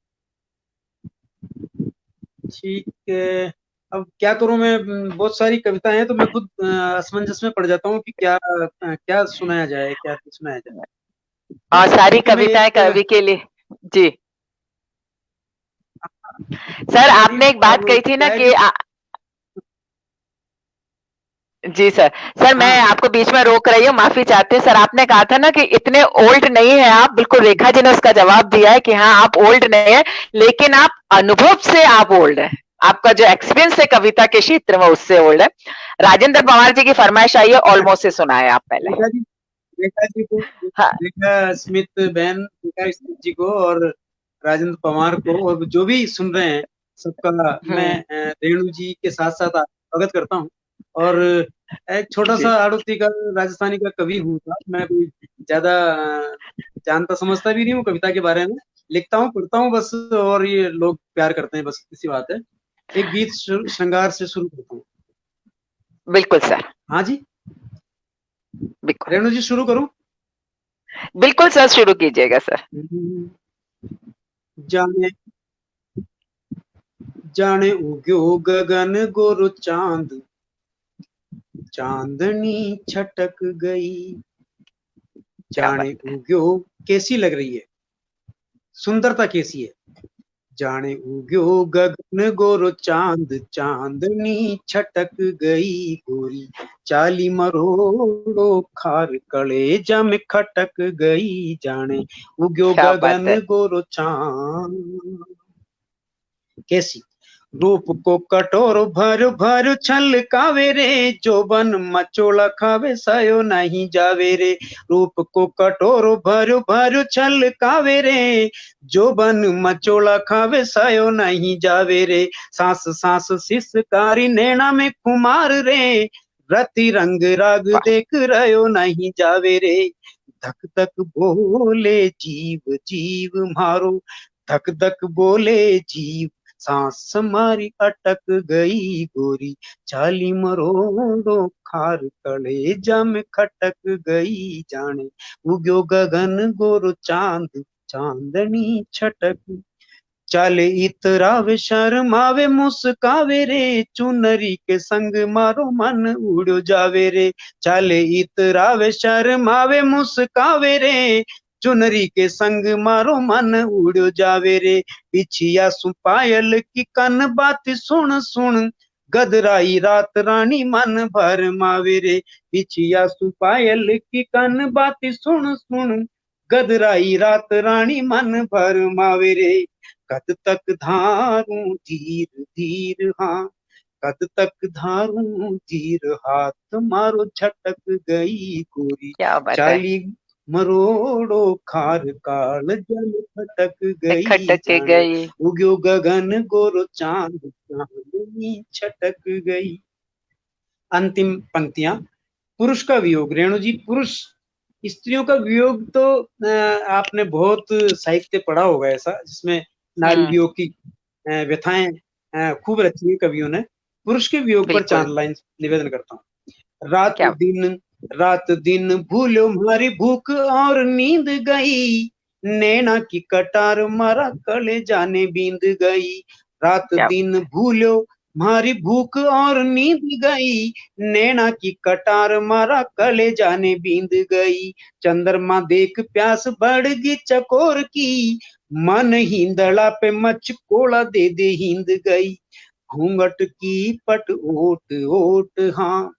ठीक है, अब क्या करूं मैं, बहुत सारी कविताएं हैं तो मैं खुद असमंजस में पड़ जाता हूँ कि क्या क्या सुनाया जाए, क्या नहीं सुनाया जाए। और सारी देखिए मैं कविताएं एक कवि के लिए। जी सर, मेरी आपने एक बात अब कही थी क्या ना है कि कि जी सर। सर मैं हाँ आपको बीच में रोक रही हूँ, माफी चाहते हैं सर। आपने कहा था ना कि इतने ओल्ड नहीं है आप, बिल्कुल रेखा जी ने उसका जवाब दिया है कि हाँ आप ओल्ड नहीं है, लेकिन आप अनुभव से आप ओल्ड है। आपका जो एक्सपीरियंस है कविता के क्षेत्र में उससे ओल्ड है। राजेंद्र पवार जी की फरमाइश आई है, ऑलमोस्ट से सुनाए आप पहले। रेखा जी, रेखा जी को, हाँ। रेखा स्मिथ बहन, रेखा स्मिथ जी को और राजेंद्र पवार को और जो भी सुन रहे हैं सबका मैं हम्म। रेणु जी के साथ साथ स्वागत करता हूँ। और एक छोटा जी। सा आड़ूती का राजस्थानी का कवि हूँ था मैं, कोई ज्यादा जानता समझता भी नहीं हूँ कविता के बारे में, लिखता हूँ पढ़ता हूँ बस, और ये लोग प्यार करते हैं बस, इसी बात है। एक गीत श्रृंगार से शुरू करता हूँ। बिल्कुल सर। हाँ जी, बिल्कुल। रेणु जी शुरू करूँ? बिल्कुल सर, शुरू कीजिएगा सर। जाने जाने उग्यो गगन गोरो चांद, चांदनी छटक गई। क्या जाने बात है। उग्यो, कैसी लग रही है, सुंदरता कैसी है। जाने उग्यो गगन गोरो चांद, चांदनी छटक गई गोरी, चाली मरोड़ो खार कलेजा में खटक गई। जाने उग्यो क्या बात गगन है। गोरो चांद, कैसी रूप को कटोर भर भर छलकावे रे, जोबन मचोला खावे सयो नहीं जावे रे। रूप को कटोर भर भर छलकावे रे, जोबन मचोला खावे सयो नहीं जावे रे। सांस सांस सिसकारी नैना में खुमार रे, रति रंग राग वाह। देख रहो नहीं जावे रे। धक धक बोले जीव जीव मारो, धक धक बोले जीव, सांस मारी अटक गई गोरी, चाली मरोड़ो खार कलेजा में खटक गई। जाने उग्यो गगन गोरो चांद, चांदनी छटक, चाले इतरावे शर्मावे मुस्कावे रे, चुनरी के संग मारो मन उड़ जावे रे। चाले इतरावे शर्मावे मुस्कावे रे, चुनरी के संग मारो मन उड़ जावे रे। पिछिया सुपायल की कन बात सुन सुन, गदराई रात रानी मन भर मावे रे। पिछिया सुपायल की कन बात सुन सुन, गदराई रात रानी मन भर मावे रे। कद तक धारूं धीर धीर, हाँ कद तक धारूं धीर, हाथ मारो झटक गई गोरी, क्या बात है। चाली मरोड़ो खार काल जल फटक गई। खटक के जाने गई। उग्यो गगन गोरो चांद, चांदनी छटक गई। अंतिम पंक्तियां, पुरुष का वियोग। रेणु जी, पुरुष स्त्रियों का वियोग तो आपने बहुत साहित्य पढ़ा होगा ऐसा, जिसमें नारी हम्म। वियोग की व्यथाएं खूब रची है कवियों ने। पुरुष के वियोग पर बिल्कुल। 4 लाइन निवेदन करता हूँ। रात दिन भूलो मारी भूख और नींद गई, नैना की कटार मारा कले जाने बींद गई। रात क्या। दिन भूलो मारी भूख और नींद गई, नैना की कटार मारा कले जाने बींद गई। चंद्रमा देख प्यास बढ़गी चकोर की, मन हिंदड़ा पे मच कोड़ा दे दे हिंद गई। घूंघट की पट ओट ओट, हाँ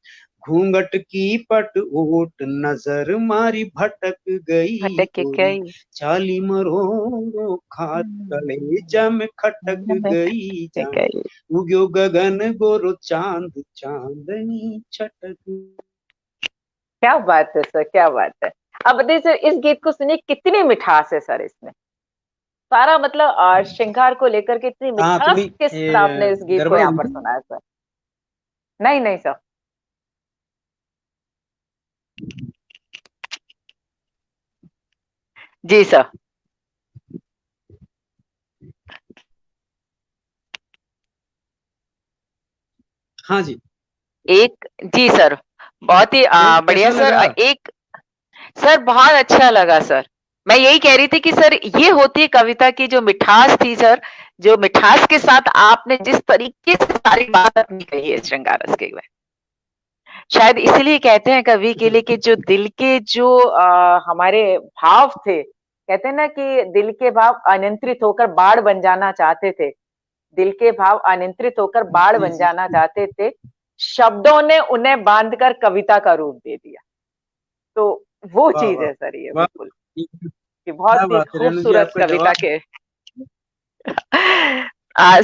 घूंघट की पट ओट, नजर मारी भटक गई भटक के गोरी, गई। चाली मरोड़ो खार कलेजा में खटक में गई। खटक के जाने गई। उग्यो गगन गोरो चांद, चांदनी छटक। क्या बात है सर, क्या बात है। अब बताइए सर, इस गीत को सुनिए, कितनी मिठास है सर इसमें। सारा मतलब श्रृंगार को लेकर के इतनी हाँ मिठास थोड़ी के साथ आपने इस गीत को गड़बड़ यहाँ हुई पर थी। सुनाया सर। नहीं नहीं सर। जी सर। हाँ जी, एक। जी सर। बहुत ही बढ़िया कैसा सर। लगा? एक सर बहुत अच्छा लगा सर। मैं यही कह रही थी कि सर ये होती है कविता की जो मिठास थी सर, जो मिठास के साथ आपने जिस तरीके से सारी बात अपनी कही है श्रृंगार रस के में। शायद इसीलिए कहते हैं कवि के लिए कि जो दिल के जो हमारे भाव थे, कहते हैं ना कि दिल के भाव अनियंत्रित होकर बाढ़ बन जाना चाहते थे। दिल के भाव अनियंत्रित होकर बाढ़ जी बन जी जाना चाहते थे। शब्दों ने उन्हें बांधकर कविता का रूप दे दिया। तो वो वाह चीज वाह है सर ये वाह, बिल्कुल, कि क्या बहुत ही बात है रेणु जी, खूबसूरत आपका कविता जवाब के।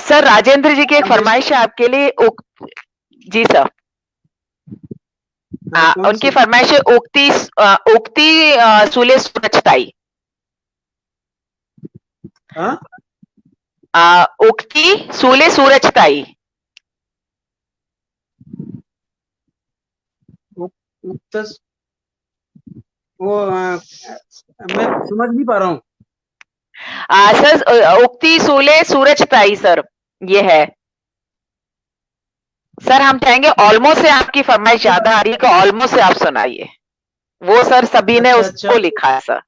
सर राजेंद्र जी की एक हम फरमाइश है आपके लिए जी सर। कौन उनकी सी? फरमाइश है उक्ति, उक्ति सूले सूरजताई। हाँ, उक्ति सूले सूरजताई। उक्तस, वो मैं समझ नहीं पा रहा हूँ। सर उक्ति सूले सूरजताई सर, ये है। सर हम चाहेंगे ऑल्मो से आपकी फरमाइश अच्छा ज्यादा आ रही है कि ऑल्मो से आप सुनाइए। वो सर सभी ने अच्छा अच्छा, उसको लिखा है सर।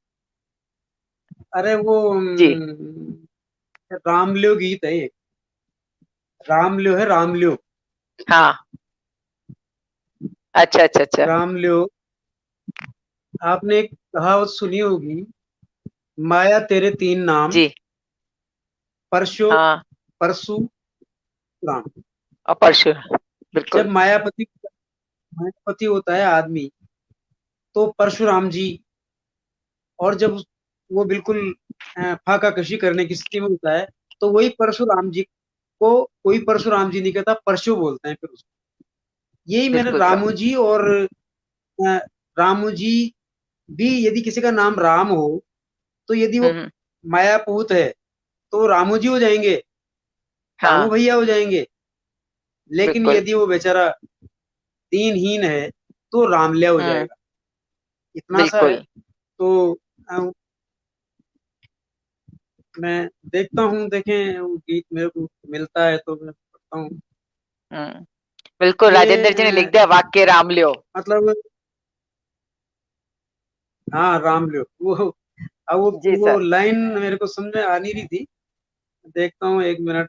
अरे वो जी रामलियो गीत है एक, रामलियो है, रामलियो। हाँ। अच्छा अच्छा अच्छा। रामलियो, आपने एक कहावत सुनी होगी, माया तेरे तीन नाम, जी परशो, हाँ। परशु, राम। और परशु, जब बिल्कुल। मायापति होता है आदमी, तो परशुराम जी, और जब वो बिल्कुल फाका कशी करने की स्थिति में होता है, तो वही परशुराम जी को कोई परशुराम जी नहीं कहता, परशु बोलते हैं फिर उसको। यही मैंने बिल्कुल सर। रामू जी और रामू जी भी, यदि किसी का नाम राम हो, तो यदि वो हम्म। मायापूत है तो रामू जी हो जाएंगे, रामू हाँ भैया हो जाएंगे। लेकिन बिल्कुल। यदि वो बेचारा दीनहीन है तो रामलिया हो हम्म। जाएगा, इतना सा है। बिल्कुल। तो अ, मैं देखता हूँ, देखें वो गीत मेरे को मिलता है तो मैं पढ़ता हूँ। हम्म। बिल्कुल ये राजेंद्र जी ने लिख दिया वाक्य राम लियो। मतलब, हाँ रामलियो, वो अब जी वो सर। लाइन मेरे को समझ में आ नहीं रही थी, देखता हूँ एक मिनट।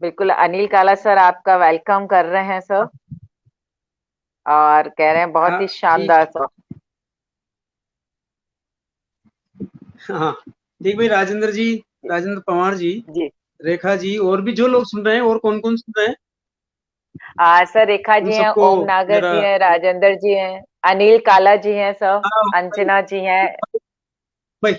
बिल्कुल अनिल काला सर आपका वेलकम कर रहे हैं सर, और कह रहे हैं बहुत हाँ ही ठीक, शानदार सर। हाँ ठीक भाई, राजेंद्र जी, राजेंद्र पवार जी, जी रेखा जी, और भी जो लोग सुन रहे हैं, और कौन कौन सुन रहे हैं, सर रेखा उन जी हैं, सबको ओम नागर मेरा, जी हैं, राजेंद्र जी हैं, अनिल काला जी हैं सर, हाँ भाई, अंजना जी हैं। भाई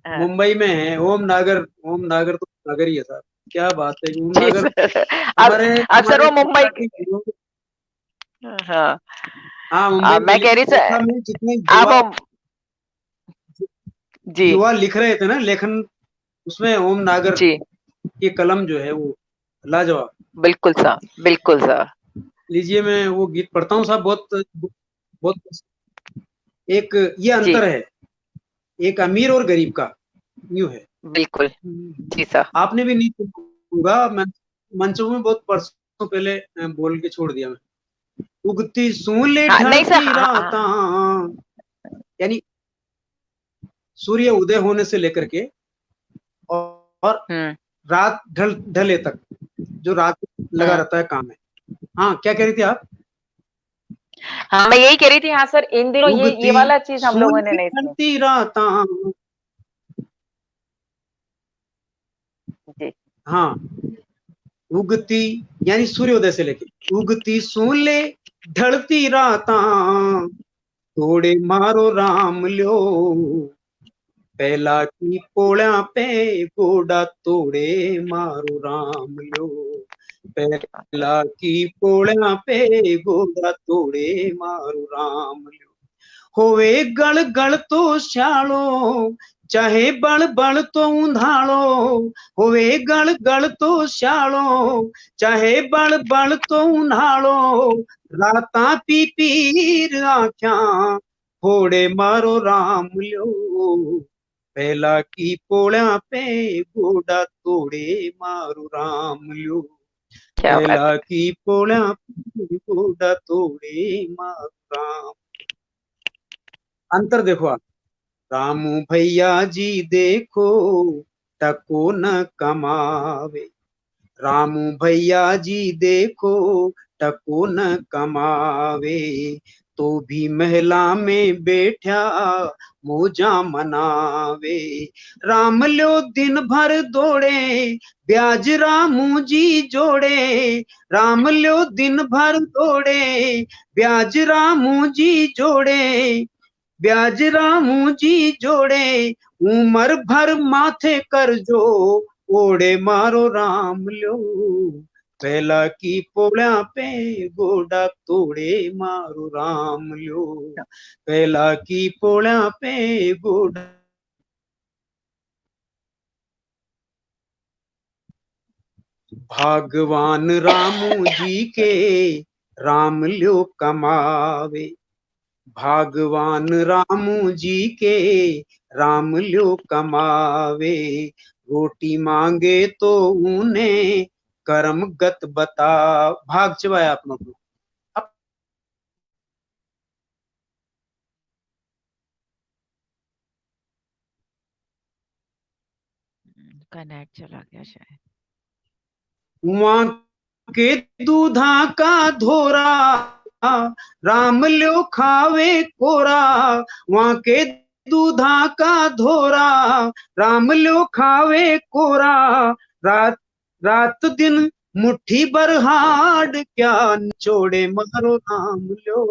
हाँ। मुंबई में है ओम नागर। ओम नागर तो नागर ही है साहब, क्या बात है, ओम जी नागर सर। अब हमारे अब सर हमारे वो मुंबई कविता के हीरो। हाँ। हाँ मुंबई में, मैं कह रही सर लेखा में जितने आप जी युवा लिख रहे थे ना लेखन, उसमें ओम नागर जी की कलम जो है वो लाजवाब। बिल्कुल सर, बिल्कुल सर। लीजिए मैं वो गीत पढ़ता हूँ साहब, बहुत बहुत, एक ये जी अंतर है, एक अमीर और गरीब का, यूं है। बिल्कुल। जी सर। आपने भी नहीं सुना होगा, मैं मंचों में बहुत वर्षों पहले बोल के छोड़ दिया मैं। उगती सूले हाँ नहीं सर, ढलती हाँ रात, हाँ। यानी सूर्य उदय होने से लेकर के और हम्म। रात ढले तक जो रात लगा हम्म। रहता है काम में। हाँ क्या कह रही थी आप? हाँ मैं यही कह रही थी, हाँ सर इन दिनों ये उगती वाला चीज हम लोगों ने सूली नहीं सुनी। ढलती रात, जी। हाँ उगती, यानी सूर्योदय से लेके उगती सूले ढलती रात, थोड़े मारो राम ल्यो, पहला की पोळ्या पे गोडा तोड़े मारो राम ल्यो, पहला की पोळ्या पे गोडा तोड़े मारो राम ल्यो। होवे गल गल तो श्यालो, चाहे बल बल तो उंधालो, होवे गल गल तो श्यालो, चाहे बल बल तो उन्हालो, राता पी पीर आख्या, फोड़े मारो राम ल्यो, पहला की पोळ्या पे गोडा तोडे मारू राम ल्यो, क्या बात पहला है। की पोळ्या पे गोडा तोडे मारू राम। अंतर देखो आप, रामू भैया जी देखो टको न कमावे, रामू भैया जी देखो टको न कमावे, तो भी महिला में बैठा मौजा मनावे। राम लो दिन भर दौड़े ब्याज रामू जी जोड़े, राम लो दिन भर दौड़े ब्याज रामू जी जोड़े, ब्याज रामू जी जोड़े, उमर भर माथे कर जो ओड़े मारो राम लो, पहला की पोळ्या पे गोडा तोड़े मारो राम लो, पहला की पोळ्या पे गोडा। भगवान रामू जी के राम ल्यो कमावे, भगवान रामू जी के राम ल्यो कमावे, रोटी मांगे तो उन्हें कर्म गत बता। भाग चवाया अपनों को। अब का नेट चला गया शायद। वहां के दूधा का धोरा राम ल्यो खावे कोरा, वहां के दूधा का धोरा राम ल्यो खावे कोरा, रात रात दिन मुट्ठी भर हाड क्या निचोड़े मारो राम ल्यो,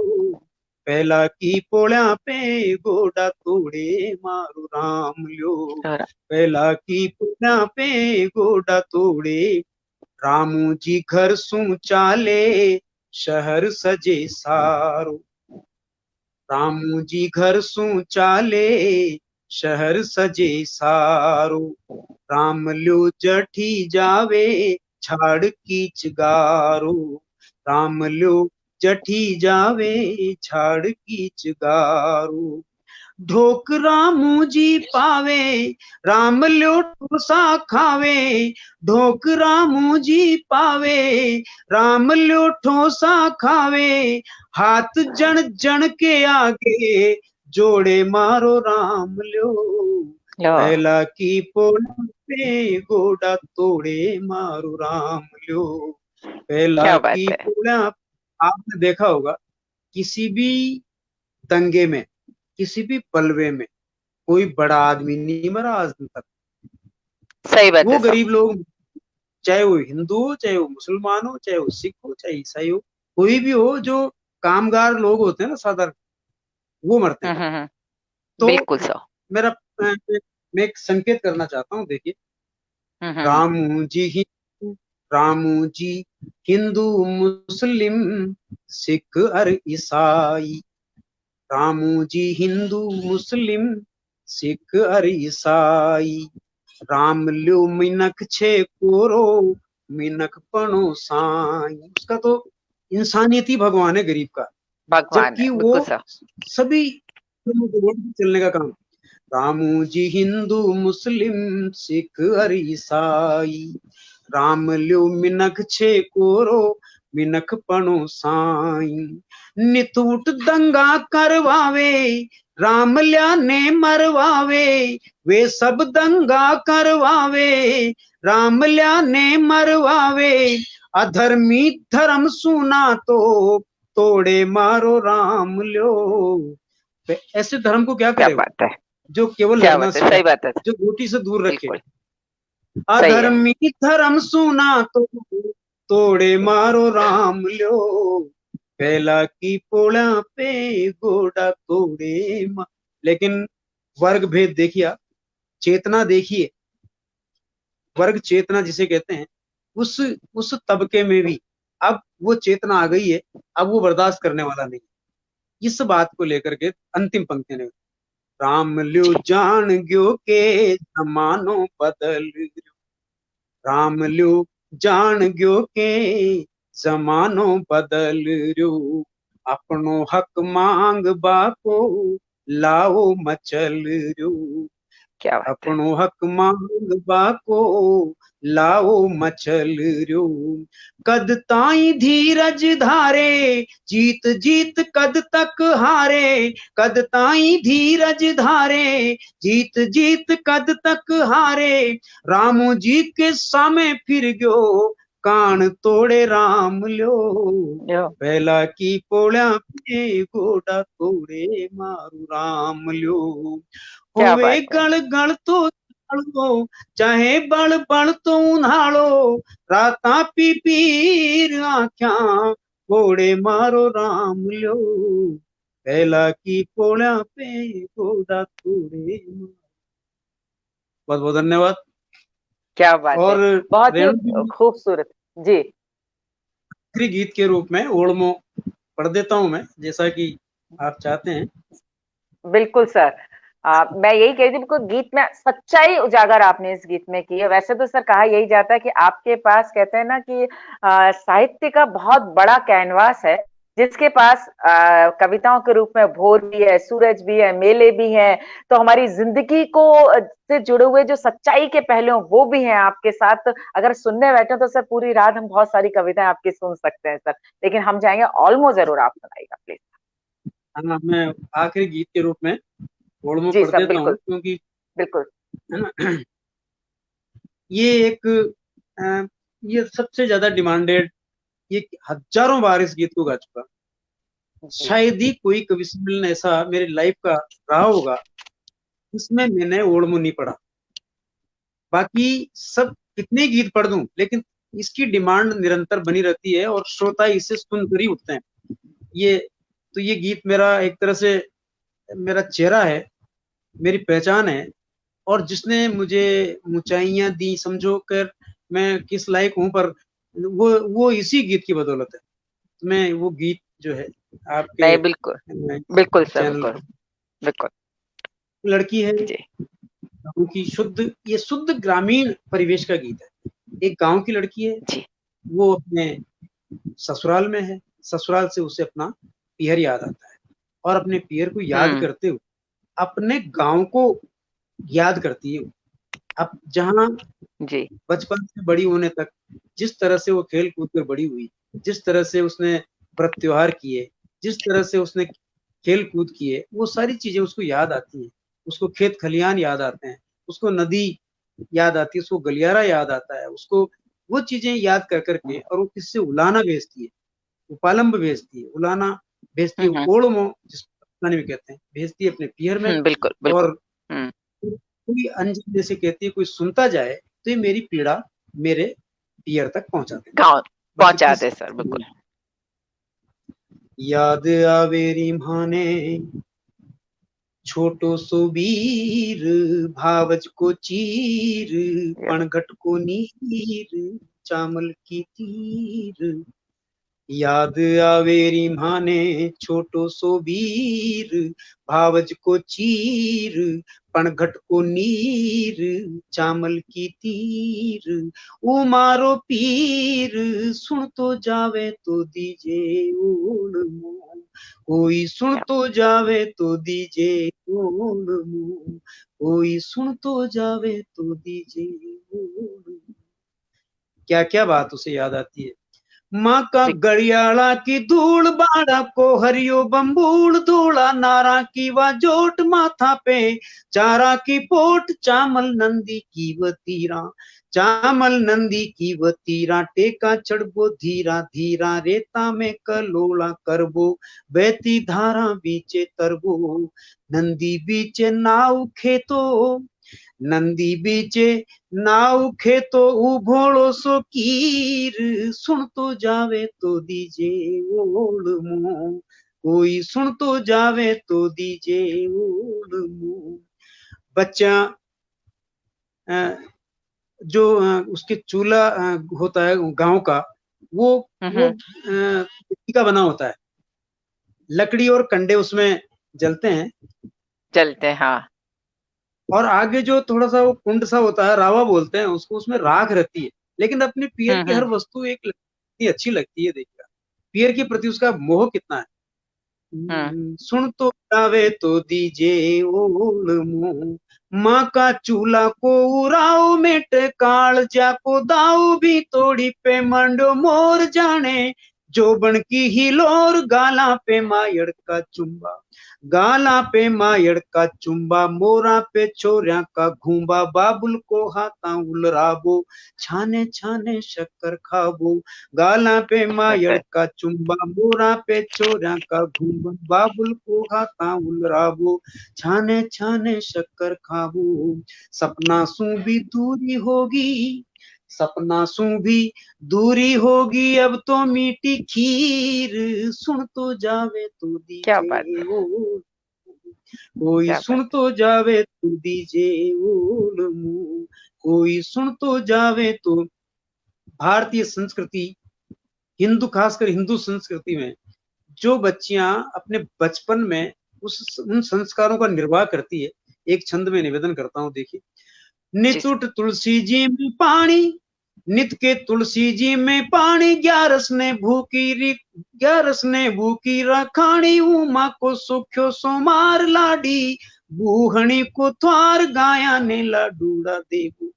पहला की पोळ्या पे गोडा तोड़े मारो राम ल्यो, और पहला की पोळ्या पे गोडा तोड़े। रामू जी घर सू चाले शहर सजे सारो, रामू जी घर सू चाले शहर सजे सारो, राम ल्यो जठी जावे झाड़ कीच गारो, राम ल्यो जठी जावे झाड़ कीच गारो, ढोक रामू जी पावे राम ल्यो ठोसा खावे, ढोक रामू जी पावे राम ल्यो ठोसा खावे, हाथ जन जन के आगे जोड़े मारो राम ल्यो, पहला की पोळ्या पे गोडा तोड़े मारो राम ल्यो, पहला क्या बात की है। पोळ्या। आपने देखा होगा किसी भी दंगे में, किसी भी पलवे में कोई बड़ा आदमी नहीं मरा आज तक। सही बात वो है साहब। गरीब लोग, चाहे वो हिंदू हो, चाहे वो मुसलमान हो, चाहे वो सिख हो, चाहे ईसाई हो, कोई भी हो, जो कामगार लोग होते हैं ना साधारण, वो मरते हैं। तो बिल्कुल सर। मेरा मैं एक संकेत करना चाहता हूँ, देखिए, हम्म। रामू जी हिंदू, रामू जी हिंदू मुस्लिम सिख और ईसाई, रामू जी हिंदू मुस्लिम सिख और ईसाई, राम ल्यो मिनक छे कोरो मिनक पणो साई। उसका तो इंसानियत ही भगवान है गरीब का, भगवान जबकि है, वो बिल्कुल सर। सभी लोगों को वोट चलने का काम। रामू जी हिंदू मुस्लिम सिख और ईसाई, राम ल्यो मिनक छे कोरो मिनक पणो साई, नितूट दंगा करवावे राम ल्या ने मरवावे, वे सब दंगा करवावे राम ल्या ने मरवावे, अधर्मी धर्म सुना तो तोड़े मारो राम ल्यो, ऐसे धर्म को क्या क्या करे वो, बात है। जो केवल क्या लड़ना बात है, सिखाए, सही बात है। जो रोटी से दूर रखे। बिल्कुल सही है। अधर्मी धर्म सुना तो तोड़े मारो राम ल्यो, पहला की पोळ्या पे गोडा तोड़े लेकिन वर्ग भेद देखिए आप, चेतना देखिए, वर्ग चेतना जिसे कहते हैं, उस तबके में भी अब वो चेतना आ गई है, अब वो बर्दाश्त करने वाला नहीं। इस बात को लेकर के अंतिम पंक्ति ने, राम ल्यो जान गयो के जमानो बदल, राम ल्यो जान गयो के जमानो बदल रो, अपनो हक मांग बाको लाओ मचल रो, क्या बात है। अपनो हक मांगबा को लाओ मचल र्यो, कद ताई धीरज धारे, जीत जीत कद तक हारे, कद ताई धीरज धारे, जीत जीत कद तक हारे, रामू जी के सामे फिर गयो, कान तोड़े राम ल्यो, यो, पहला की पोळ्या पे गोडा तोड़े मारू राम ल्यो, क्या होवे बात है। गल गल तो झाड़ो, चाहे बल बल तो उन्हाड़ो, राता पी पीर आख्या घोड़े मारो राम ल्यो, पहला की पोळ्या पे घोड़ा तोड़े। बहुत बहुत धन्यवाद। क्या बात है। और बहुत ही रेणु जी, खूबसूरत। जी। आखिरी गीत के रूप में ओल्मो पढ़ देता हूं मैं, जैसा कि आप चाहते हैं। बिल्कुल सर। मैं यही कह रही थी, बिल्कुल गीत में सच्चाई उजागर आपने इस गीत में की है। वैसे तो सर कहा यही जाता है कि आपके पास, कहते हैं ना कि साहित्य का बहुत बड़ा कैनवास है, जिसके पास कविताओं के रूप में भोर भी है, सूरज भी है, मेले भी हैं, तो हमारी जिंदगी को से जुड़े हुए जो सच्चाई के पहलू हैं, वो भी हैं आपके साथ। अगर सुनने बैठे तो सर पूरी रात हम बहुत सारी कविताएं आपकी सुन सकते हैं सर, लेकिन हम चाहेंगे ऑलमो जरूर आप सुनाइएगा प्लीज। हाँ, मैं आखिरी गीत के रूप में ओल्मो जी पढ़ सर, देता हूँ, बिल्कुल। क्योंकि बिल्कुल। है ना, ये एक ये सबसे ज्यादा डिमांडेड, ये हजारों बार इस गीत को गा चुका। जी। शायद ही कोई कवि सम्मेलन ऐसा मेरी लाइफ का रहा होगा जिसमें मैंने ओल्मो नहीं पढ़ा। बाकी सब कितने गीत पढ़ दूं, लेकिन इसकी डिमांड निरंतर बनी रहती है और श्रोता इसे सुनकर ही उठते हैं। ये तो ये गीत मेरा एक तरह से मेरा चेहरा है, मेरी पहचान है, और जिसने मुझे ऊंचाइयां दी, समझो कर मैं किस लायक हूं, पर वो इसी गीत की बदौलत है। मैं वो गीत जो है आपके नहीं, बिल्कुल। बिल्कुल सर, चैनल बिल्कुल। पर, बिल्कुल। लड़की है जी। गाँव की, शुद्ध, ये शुद्ध ग्रामीण परिवेश का गीत है। एक गांव की लड़की है, जी। वो अपने ससुराल में है, ससुराल से उसे अपना पियर याद आता है, और अपने पियर को याद हम्म। करते हुए अपने गांव को याद करती है। अब जहां जी। बचपन से बड़ी होने तक जिस तरह से वो खेल कूद कर बड़ी हुई, जिस तरह से उसने व्रत त्योहार किए, जिस तरह से उसने खेल कूद किए, वो सारी चीजें उसको याद आती हैं। उसको खेत खलियान याद आते हैं, उसको नदी याद आती है, उसको गलियारा याद आता है, उसको वो चीजें याद कर करके, और वो किससे उलाना भेजती है, उपालंब भेजती है, उलाना भेजती है, हम्म। ओड़मो जिसको पाकिस्तानी में कहते हैं, भेजती है अपने पियर में। बिल्कुल, बिल्कुल। और हम्म। कोई अनजाने से कहती है, कोई सुनता जाए तो ये मेरी पीड़ा मेरे पियर तक पहुंचा दे। गाँव बस पहुंचा इतनी दे सर, बिल्कुल। सी याद आवेरी माने, छोटो सो वीर, भावज को चीर, पणघट को नीर, चामल की तीर, याद आवेरी माने, छोटो सो वीर, भावज को चीर, पणघट को नीर, चामल की तीर, ओ मारो पीर, सुन तो जावे तो दीजे ओढ़ मो, कोई सुन तो जावे तो दीजे ओढ़ मो, कोई सुन तो जावे तो दीजे ओढ़ मो। क्या क्या बात उसे याद आती है। माँ का गड़ियाला की धूल, बाड़ा को हरियो बम्बूल, धूला नारा की वा जोट माथा पे, चारा की पोट, चामल नंदी की वतीरा, चामल नंदी की वतीरा, टेका चढ़बो धीरा धीरा, रेता में कलोला करबो, बहती धारा बीचे तरबो, नंदी बीचे नाव खेतो, नंदी बीचे नाव खेतो, उभोड़ो सो कीर, सुन तो जावे तो दीजे ओढ़ मो, कोई सुन तो जावे तो दीजे ओढ़ मो। बच्चा जो उसके चूल्हा होता है गांव का, वो मिट्टी का बना होता है, लकड़ी और कंडे उसमें जलते हैं, चलते हैं, हाँ। और आगे जो थोड़ा सा वो कुंड सा होता है, रावा बोलते हैं उसको, उसमें राख रहती है। लेकिन अपने पियर की हर हम्म। वस्तु एक इतनी अच्छी लगती है, देखिएगा पियर के प्रति उसका मोह कितना है। सुन तो जावे तो दीजे ओल मुंह, माँ का चूल्हा को उराओ मेट काल जाको दाऊ भी तोड़ी पे मंडो मोर जाने, जोबन की हिलोर गाला पे मायड़ का चुम्बा, गाला पे मायड़ का चुम्बा, मोरा पे छोरिया का घूंबा, बाबुल को हाथा उलराबो, छाने छाने शक्कर खाबो, गाला पे मायड़ का चुम्बा, मोरा पे छोरिया का घूंबा, बाबुल को हाथा उलराबो, छाने छाने शक्कर खाबो, सपना सू भी दूरी होगी, सपना सू भी दूरी होगी, अब तो मीठी खीर, सुन तो जावे तो क्या बात दीजे है, ओ, कोई क्या बात सुन तो जावे तो दीजे ओल मुंह, कोई सुन तो जावे तो। भारतीय संस्कृति, हिंदू, खासकर हिंदू संस्कृति में जो बच्चियां अपने बचपन में उन संस्कारों का निर्वाह करती है, एक छंद में निवेदन करता हूं, देखिए। जी सर। नित उठ तुलसी जी में पानी, नित के तुलसी जी में पानी, ग्यारस ने भूखी री, ग्यारस ने भूखी रखानी, उमा को सुख्यो सोमार लाडी, बूहणी को थ्वार गाया ने लाडूड़ा देबू,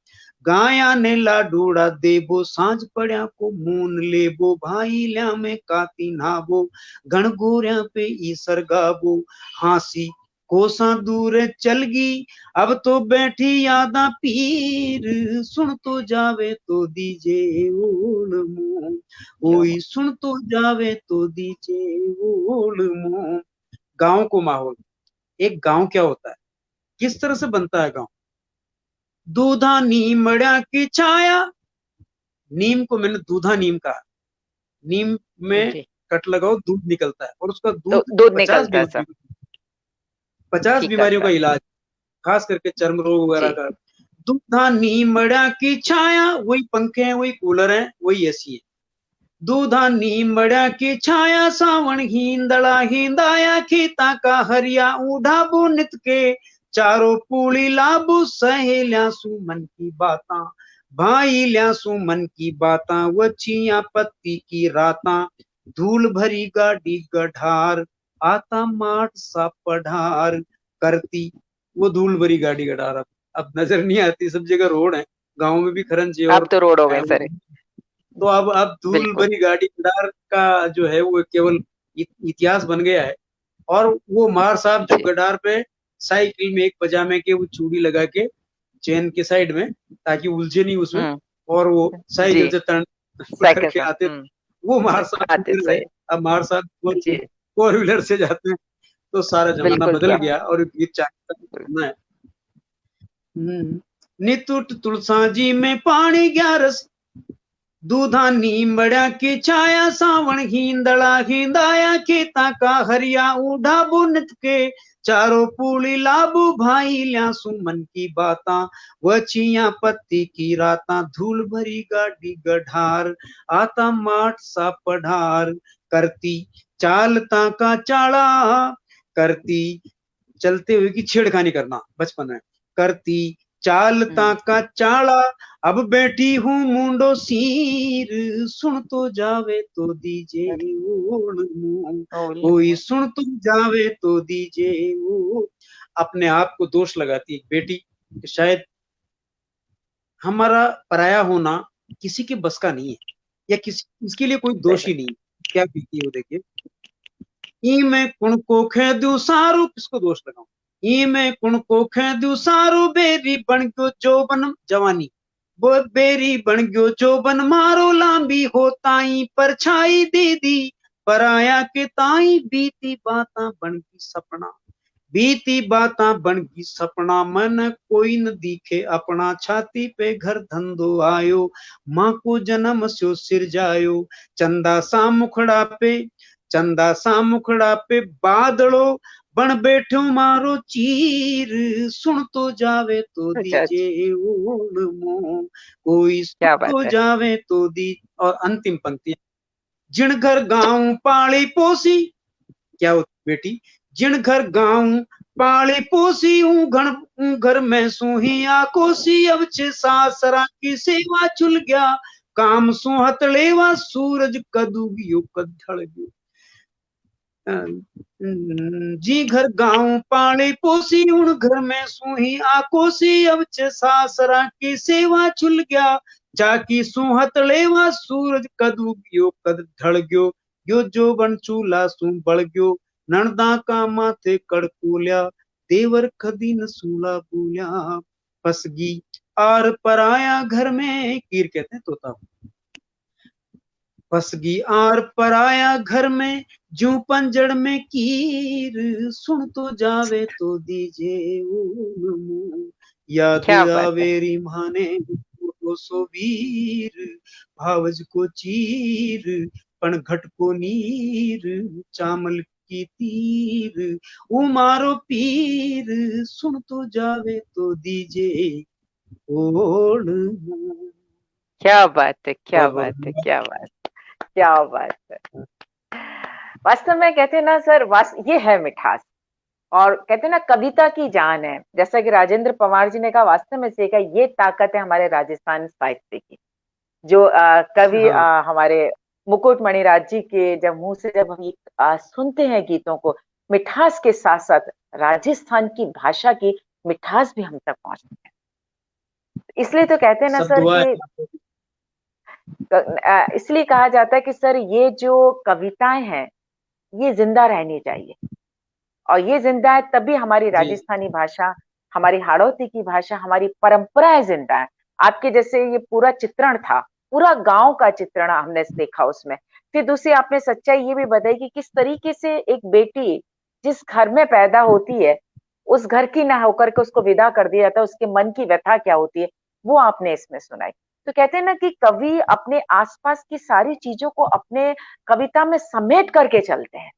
गाया ने लाडूड़ा देबो, सांझ पड़िया को मून लेबो, भाई ल्या में काती नाबो, घनघोरिया पे ईसर गाबो, हांसी कोसा दूर चल गई, अब तो बैठी यादा पीर, सुन तो जावे तो दीजे ओल मुंह, कोई सुन तो जावे तो दीजे ओल मुंह। गांव को माहौल, एक गांव क्या होता है, किस तरह से बनता है गांव। दूधा नीमड़ा की छाया, नीम को मैंने दूधा नीम कहा, नीम में जी, कट लगाओ दूध निकलता है, और उसका तो दूध दूध 50 निकलता है सब, बीमारियों, 50 ठीक बीमारियों करता का है। इलाज, खास करके चर्म रोग वगैरह जी, का। दूधा नीमड़ा की छाया, वही पंखे हैं, वही कूलर हैं, वही एसी है। दूधा नीमड़ा की छाया, सावण हिंदड़ा हिंदाया, खीता का हरिया उठाबो, नित के चारों पूली लाबो, सहेल्या सुमन की बाता, भाई ल्या सुमन की बाता, वचिया पत्ती की राता, धूल भरी गाड़ी गठार, आता माठ सा पढ़ार करती, वो धूल भरी गाड़ी गठार अब नजर नहीं आती, सब जगह रोड है, गांव में भी खरंजे अब और तो रोड हो गए सर। तो अब धूल बिल्कुल। भरी गाड़ी गडार का जो है वो केवल इतिहास बन गया है। और वो मार साहब जो जी। गडार पे साइकिल में एक पजामे के वो चूड़ी लगा के चेन के साइड में, ताकि उलझे नहीं उसमें, हम्म। और वो जी, साइकिल से टर्न साइकिल करके से। आते, वो मार साहब आते सुधर गए। सही। अब मार साहब जी, फोर व्हीलर से जाते हैं, तो सारा जमाना बिल्कुल बदल क्या। गया और गीत चाहता है। नितुट तुलसा जी में पानी ग्यारस, दूधा नीमड़ा की छाया, सावण हिंदड़ा हिंदाया, खेता का हरिया उड़ा बुनत के चारों पूली लाबू, भाई ल्या सुमन की बाता, वचिया पत्ती की राता, धूल भरी गाड़ी गठार, आता माठ सा पढ़ार करती, चालता का चाड़ा करती, चलते हुए की छेड़खानी करना बचपन में करती, चालता का चाड़ा, अब बैठी हूँ मुंडो सीर, सुन तो जावे तो दीजे ओल मुंह, कोई सुन तो जावे तो दीजे ओ। अपने आप को दोष लगाती है बेटी कि शायद हमारा पराया होना किसी के बस का नहीं है, या किसी इसके लिए कोई सही दोष ही नहीं। क्या कहती है वो, देखिए। ई मैं कुण को खेदू सारू, किसको दोष लगाऊं, ई मैं कुण को खेदू सारू, बेरी बन गयो जोबन जवानी, वो बेरी बन गयो जोबन मारो, लांबी हो ताई परछाई दीदी, पराया के ताई बीती बाता बन गई सपना, बीती बाता बन गई सपना, मन कोई न दिखे अपना, छाती पे घर धंधो आयो, माँ को जन्म स्यो सिर जायो, चंदा सा मुखड़ा पे, चंदा सा मुखड़ा पे बादलो, बन बैठो मारो चीर, सुन तो जावे तो अच्छा, दीजे ओल मुंह, कोई सुन क्या तो बात है। जावे तो दी। और अंतिम पंक्ति, जिन घर गांव पाली पोसी, क्या होती बेटी, जिन घर गांव पाली पोसी, हूँ घर में सुही आकोसी, अब छे सासरा की सेवा चुल गया, काम सो हथड़ेवा, सूरज कदू गयो कद ढल गयो। जी घर गांव पाले पोसी उन घर में सुही आकोसी अब छे सासरा की सेवा चुल गया चाकी सु हथलेवा सूरज कद उग्यो कद ढल गयो यो जो बन चूला सु बळ गयो नणदा का माथे कड़कूल्या देवर कदी न सूला बोल्या फसगी आर पराया घर में कीर कहते हैं तोता फसगी आर पराया घर में जू पंजड़ में कीर सुन तो जावे तो दीजे याद क्या बात है। आवेरी माने को सो वीर भावज को चीर पण घट को नीर चामल की तीर उमारो पीर सुन तो जावे तो दीजे ओढ़ क्या बात है, क्या बहुत बात है, बहुत क्या बात, क्या बात है। वास्तव में कहते हैं ना सर, ये है मिठास। और कहते हैं ना, कविता की जान है, जैसा कि राजेंद्र पवार जी ने कहा, वास्तव में से कहा, ये ताकत है हमारे राजस्थान साहित्य की। जो कवि हाँ हमारे मुकुट मणिराज जी के जब मुंह से जब हम ये सुनते हैं गीतों को, मिठास के साथ साथ राजस्थान की भाषा की मिठास भी हम तक पहुंचती है। इसलिए तो कहते हैं ना सब सर दुआ कि है इसलिए कहा जाता है कि सर, ये जो कविताएं हैं ये जिंदा रहनी चाहिए। और ये जिंदा है तभी हमारी जी राजस्थानी भाषा, हमारी हाड़ौती की भाषा, हमारी परंपराएं जिंदा है। आपके जैसे ये पूरा चित्रण था, पूरा गांव का चित्रण हमने देखा उसमें। फिर दूसरी आपने सच्चाई ये भी बताई कि किस तरीके से एक बेटी जिस घर में पैदा होती है, उस घर की ना होकर के उसको विदा कर दिया जाता है, उसके मन की व्यथा क्या होती है, वो आपने इसमें सुनाई। तो कहते हैं ना कि कवि अपने आसपास की सारी चीजों को अपने कविता में समेट करके चलते हैं।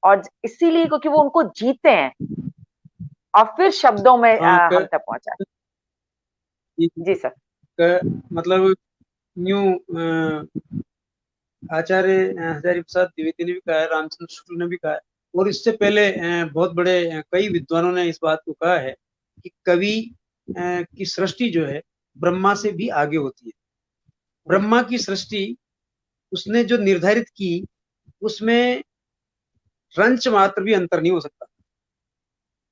और इसीलिए क्योंकि वो उनको जीते हैं और फिर शब्दों में हाँ हम तक पहुंचा। जी सर। मतलब यूं आचार्य हजारी प्रसाद द्विवेदी ने भी कहा है, रामचंद्र शुक्ल ने भी कहा है, और इससे पहले बहुत बड़े कई विद्वानों ने इस बात को कहा है कि कवि की सृष्टि जो है ब्रह्मा से भी आगे होती है। ब्रह्मा की सृष्टि उसने जो निर्धारित की उसमें रंच मात्र भी अंतर नहीं हो सकता।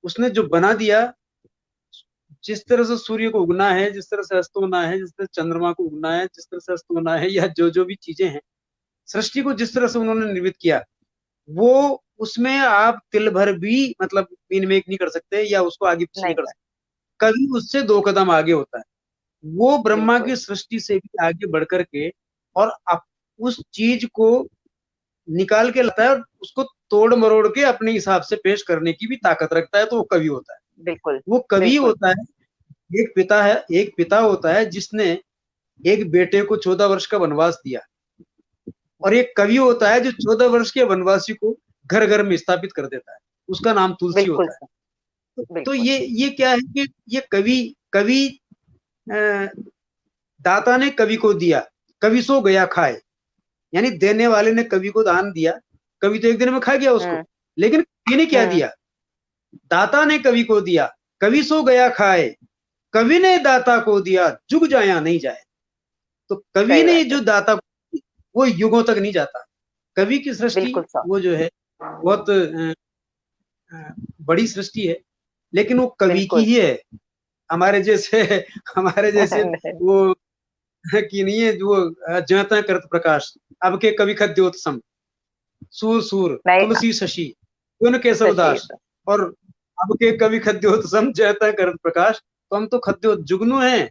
उसने जो बना दिया, जिस तरह से सूर्य को उगना है, जिस तरह से अस्त होना है, जिस तरह से चंद्रमा को उगना है, जिस तरह से अस्त होना है, या जो जो भी चीजें हैं, सृष्टि को जिस तरह से उन्होंने निर्मित किया, वो उसमें आप तिल भर भी मतलब इनमेक नहीं कर सकते या उसको आगे पीछे नहीं नहीं कर सर। सकते। कभी उससे दो कदम आगे होता है। वो ब्रह्मा की बिल्कुल। सृष्टि से भी आगे बढ़ करके और उस चीज को निकाल के लाता है और उसको तोड़ मरोड़ के अपने हिसाब से पेश करने की भी ताकत रखता है, तो वो कवि होता है। बिल्कुल। वो कवि बिल्कुल। होता है। एक पिता है, एक पिता होता है जिसने एक बेटे को 14 वर्ष का वनवास दिया, और एक कवि होता है जो 14 वर्ष के वनवासी को घर घर में स्थापित कर देता है। उसका नाम तुलसी बिल्कुल होता है। सर। तो बिल्कुल। ये क्या है कि ये कवि कवि दाता ने कवि को दिया, कवि सो गया खाए, यानी देने वाले ने कवि को दान दिया, कवि तो एक दिन में खा गया उसको। हम्म। लेकिन कवि ने क्या हम्म। दिया? दाता ने कवि को दिया, कवि सो गया खाए, कवि ने दाता को दिया, जुग जाया नहीं जाए। तो कवि सही ने बात है। जो दाता को दी, वो युगों तक नहीं जाता। कवि की सृष्टि बिल्कुल सर। वो जो है बहुत बड़ी सृष्टि है, लेकिन वो कवि की बिल्कुल। ही है। हमारे जैसे हमारे जैसे नहीं। वो की नहीं है जो ज्योता करत प्रकाश, अब के कवि खद्योत्सम, सूर सूर नहीं, तुलसी शशि पुन केशव शशि दास, और अब के कवि खद्योत्सम ज्योता करत प्रकाश। तो हम तो खद्योत जुगनू हैं।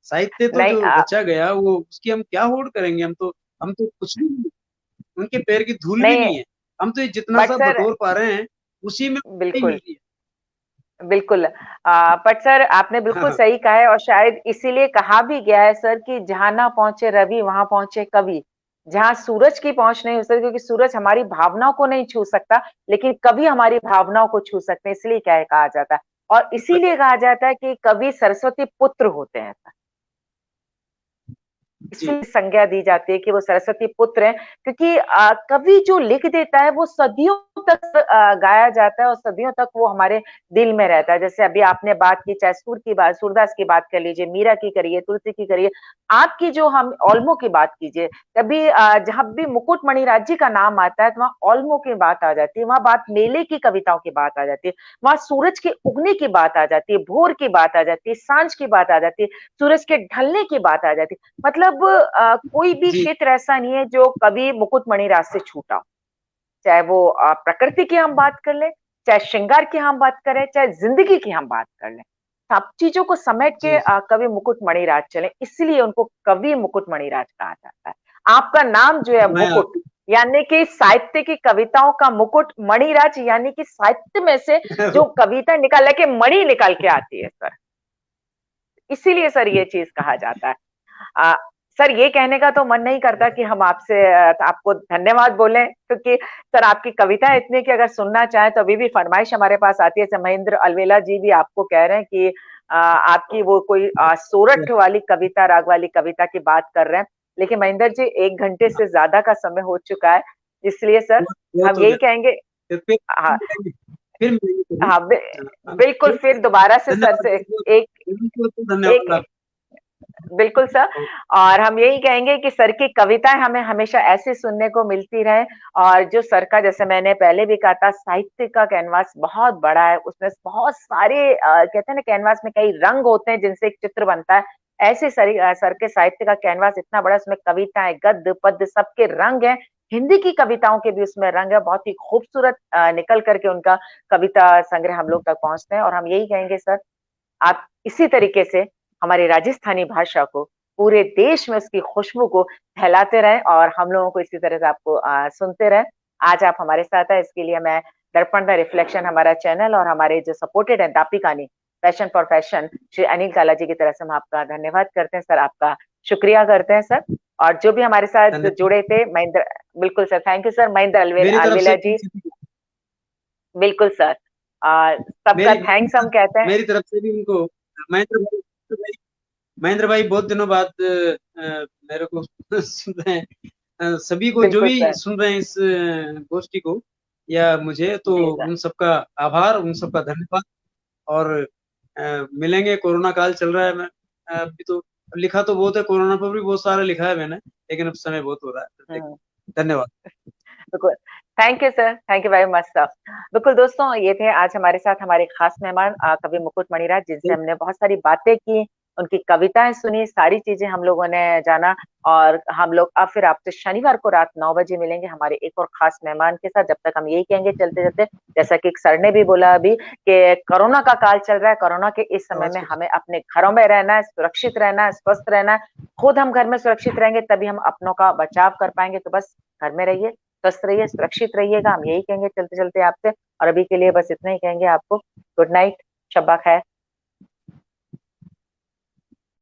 साहित्य तो नहीं। जो बचा गया वो उसकी हम क्या होड़ करेंगे? हम तो कुछ भी नहीं, उनके पैर की धूल भी नहीं। नहीं है। हम तो ये जितना बट सा सर, बटोर पा रहे हैं उसी में ही मिल बिल्कुल। रही है। बिल्कुल। बट सर, आपने बिल्कुल हाँ, सही कहा है, और शायद इसीलिए कहा भी गया है सर कि जहां ना पहुंचे रवि वहां पहुंचे कवि। जहां सूरज की पहुंच नहीं हो सकती, क्योंकि सूरज हमारी भावनाओं को नहीं छू सकता, लेकिन कवि हमारी भावनाओं को छू सकते हैं, इसलिए क्या है कहा जाता है। और इसीलिए कहा जाता है कि कवि सरस्वती पुत्र होते हैं सर। जी। इसमें संज्ञा दी जाती है कि वो सरस्वती पुत्र हैं, क्योंकि कवि जो लिख देता है वो सदियों तक गाया जाता है और सदियों तक वो हमारे दिल में रहता है। जैसे अभी आपने बात की, चाहे सूरदास की बात कर लीजिए, मीरा की करिए, तुलसी की करिए, आपकी जो हम ओल्मो की बात कीजिए, कभी जहाँ भी मुकुटमणि राज्य का नाम आता है तो वहाँ ओल्मो की बात आ जाती है, वहाँ बात मेले की कविताओं की बात आ जाती है, वहाँ सूरज के उगने की बात आ जाती है, भोर की बात आ जाती है, सांझ की बात आ जाती है, सूरज के ढलने की बात आ जाती है। मतलब कोई भी जी। क्षेत्र ऐसा नहीं है जो कभी मुकुटमणि राज से छूटा हो। चाहे वो प्रकृति की हम बात कर लें, चाहे श्रृंगार की हम बात करें, चाहे जिंदगी की हम बात कर लें, सब चीजों को समेट के जी, जी। कवि मुकुटमणि राज चले, इसलिए उनको कवि मुकुटमणि राज कहा जाता है। आपका नाम जो है मैं मुकुट, यानी कि साहित्य की कविताओं का मुकुट, मणिराज यानी कि साहित्य में से जो कविता निकाल के मणि निकाल के आती है सर, इसीलिए सर ये चीज कहा जाता है। अ, सर ये कहने का तो मन नहीं करता कि हम आपसे आपको धन्यवाद बोलें, क्योंकि सर आपकी कविता इतनी कि अगर सुनना चाहें तो अभी भी फरमाइश हमारे पास आती है। जैसे महेंद्र अलवेला जी भी आपको कह रहे हैं कि आपकी वो कोई सोरठ वाली कविता, राग वाली कविता की बात कर रहे हैं। लेकिन महेंद्र जी 1 घंटे से ज़्यादा का समय हो चुका है, इसलिए सर बहुत हम हो यही गया। कहेंगे। फिर हाँ, फिर मिलेंगे कभी। हाँ, बिल्कुल फिर फिर दोबारा से सर धन्यवाद, से बहुत-बहुत एक बहुत-बहुत एक धन्यवाद आप बिल्कुल सर। को। और हम यही कहेंगे कि सर की कविताएँ हमें हमेशा ऐसी सुनने को मिलती रहे, और जो सर का, जैसे मैंने पहले भी कहा था, साहित्य का कैनवास बहुत बड़ा है, उसमें बहुत सारे कहते हैं ना कैनवास में कई रंग होते हैं जिनसे एक चित्र बनता है। ऐसे सर के साहित्य का कैनवास इतना बड़ा है, उसमें कविताएँ, गद्य, पद्य सबके रंग हैं। हिंदी की कविताओं के भी उसमें रंग है, बहुत ही खूबसूरत निकल कर के उनका कविता संग्रह हम लोग तक पहुँचते हैं। और हम यही कहेंगे सर, आप इसी तरीके से हमारी राजस्थानी भाषा को पूरे देश में उसकी खुशबू को फैलाते रहें, और हम लोगों को इसी तरह से आपको सुनते रहें। आज आप हमारे साथ हैं, इसके लिए मैं दर्पण द रिफ्लेक्शन हमारा चैनल और हमारे जो सपोर्टेड है Dapikani passion for fashion Shri Anil Kala ji की तरफ से हम आपका धन्यवाद करते हैं सर, आपका शुक्रिया करते हैं सर। और जो भी हमारे साथ धन्यवाद। जुड़े थे महेंद्र, बिल्कुल sir, thank you sir, Mahendra मेरी तरफ से अलवेला जी, बिल्कुल सर, सबका मेरी थैंक्स हम कहते हैं। मेरी तरफ से भी उनको भाई महेंद्र भाई बहुत दिनों बाद मेरे को सुन रहे हैं। सभी को जो बिल्कुल भी सर। सुन रहे हैं इस गोष्ठी को या मुझे, तो जी सर। उन सबका आभार, उन सबका धन्यवाद। और मिलेंगे। कोरोना काल चल रहा है। मैं अभी तो लिखा तो बहुत है, कोरोना पर भी बहुत सारा लिखा है मैंने, लेकिन अब समय बहुत हो रहा है। फिर हम्म। देखते। धन्यवाद। बिल्कुल। Thank you sir, thank you very much sir. बिल्कुल दोस्तों, ये थे आज हमारे साथ हमारे खास मेहमान कवि मुकुट मणिराज, जिनसे हमने बहुत सारी बातें की, उनकी कविताएं सुनी, सारी चीजें हम लोगों ने जाना। और हम लोग अब फिर आपसे शनिवार को रात 9 बजे मिलेंगे हमारे एक और खास मेहमान के साथ। जब तक हम यही कहेंगे चलते चलते, जैसा कि सर ने भी बोला अभी कि कोरोना का काल चल रहा है, कोरोना के इस समय आवाज में कुछ हमें अपने घरों में रहना है, सुरक्षित रहना है, स्वस्थ रहना है। खुद हम घर में सुरक्षित रहेंगे तभी हम अपनों का बचाव कर पाएंगे। तो बस घर में रहिए, स्वस्थ रहिए, सुरक्षित रहिएगा, हम यही कहेंगे चलते चलते आपसे। और अभी के लिए बस इतना ही कहेंगे आपको। गुड नाइट, शब्बा खैर।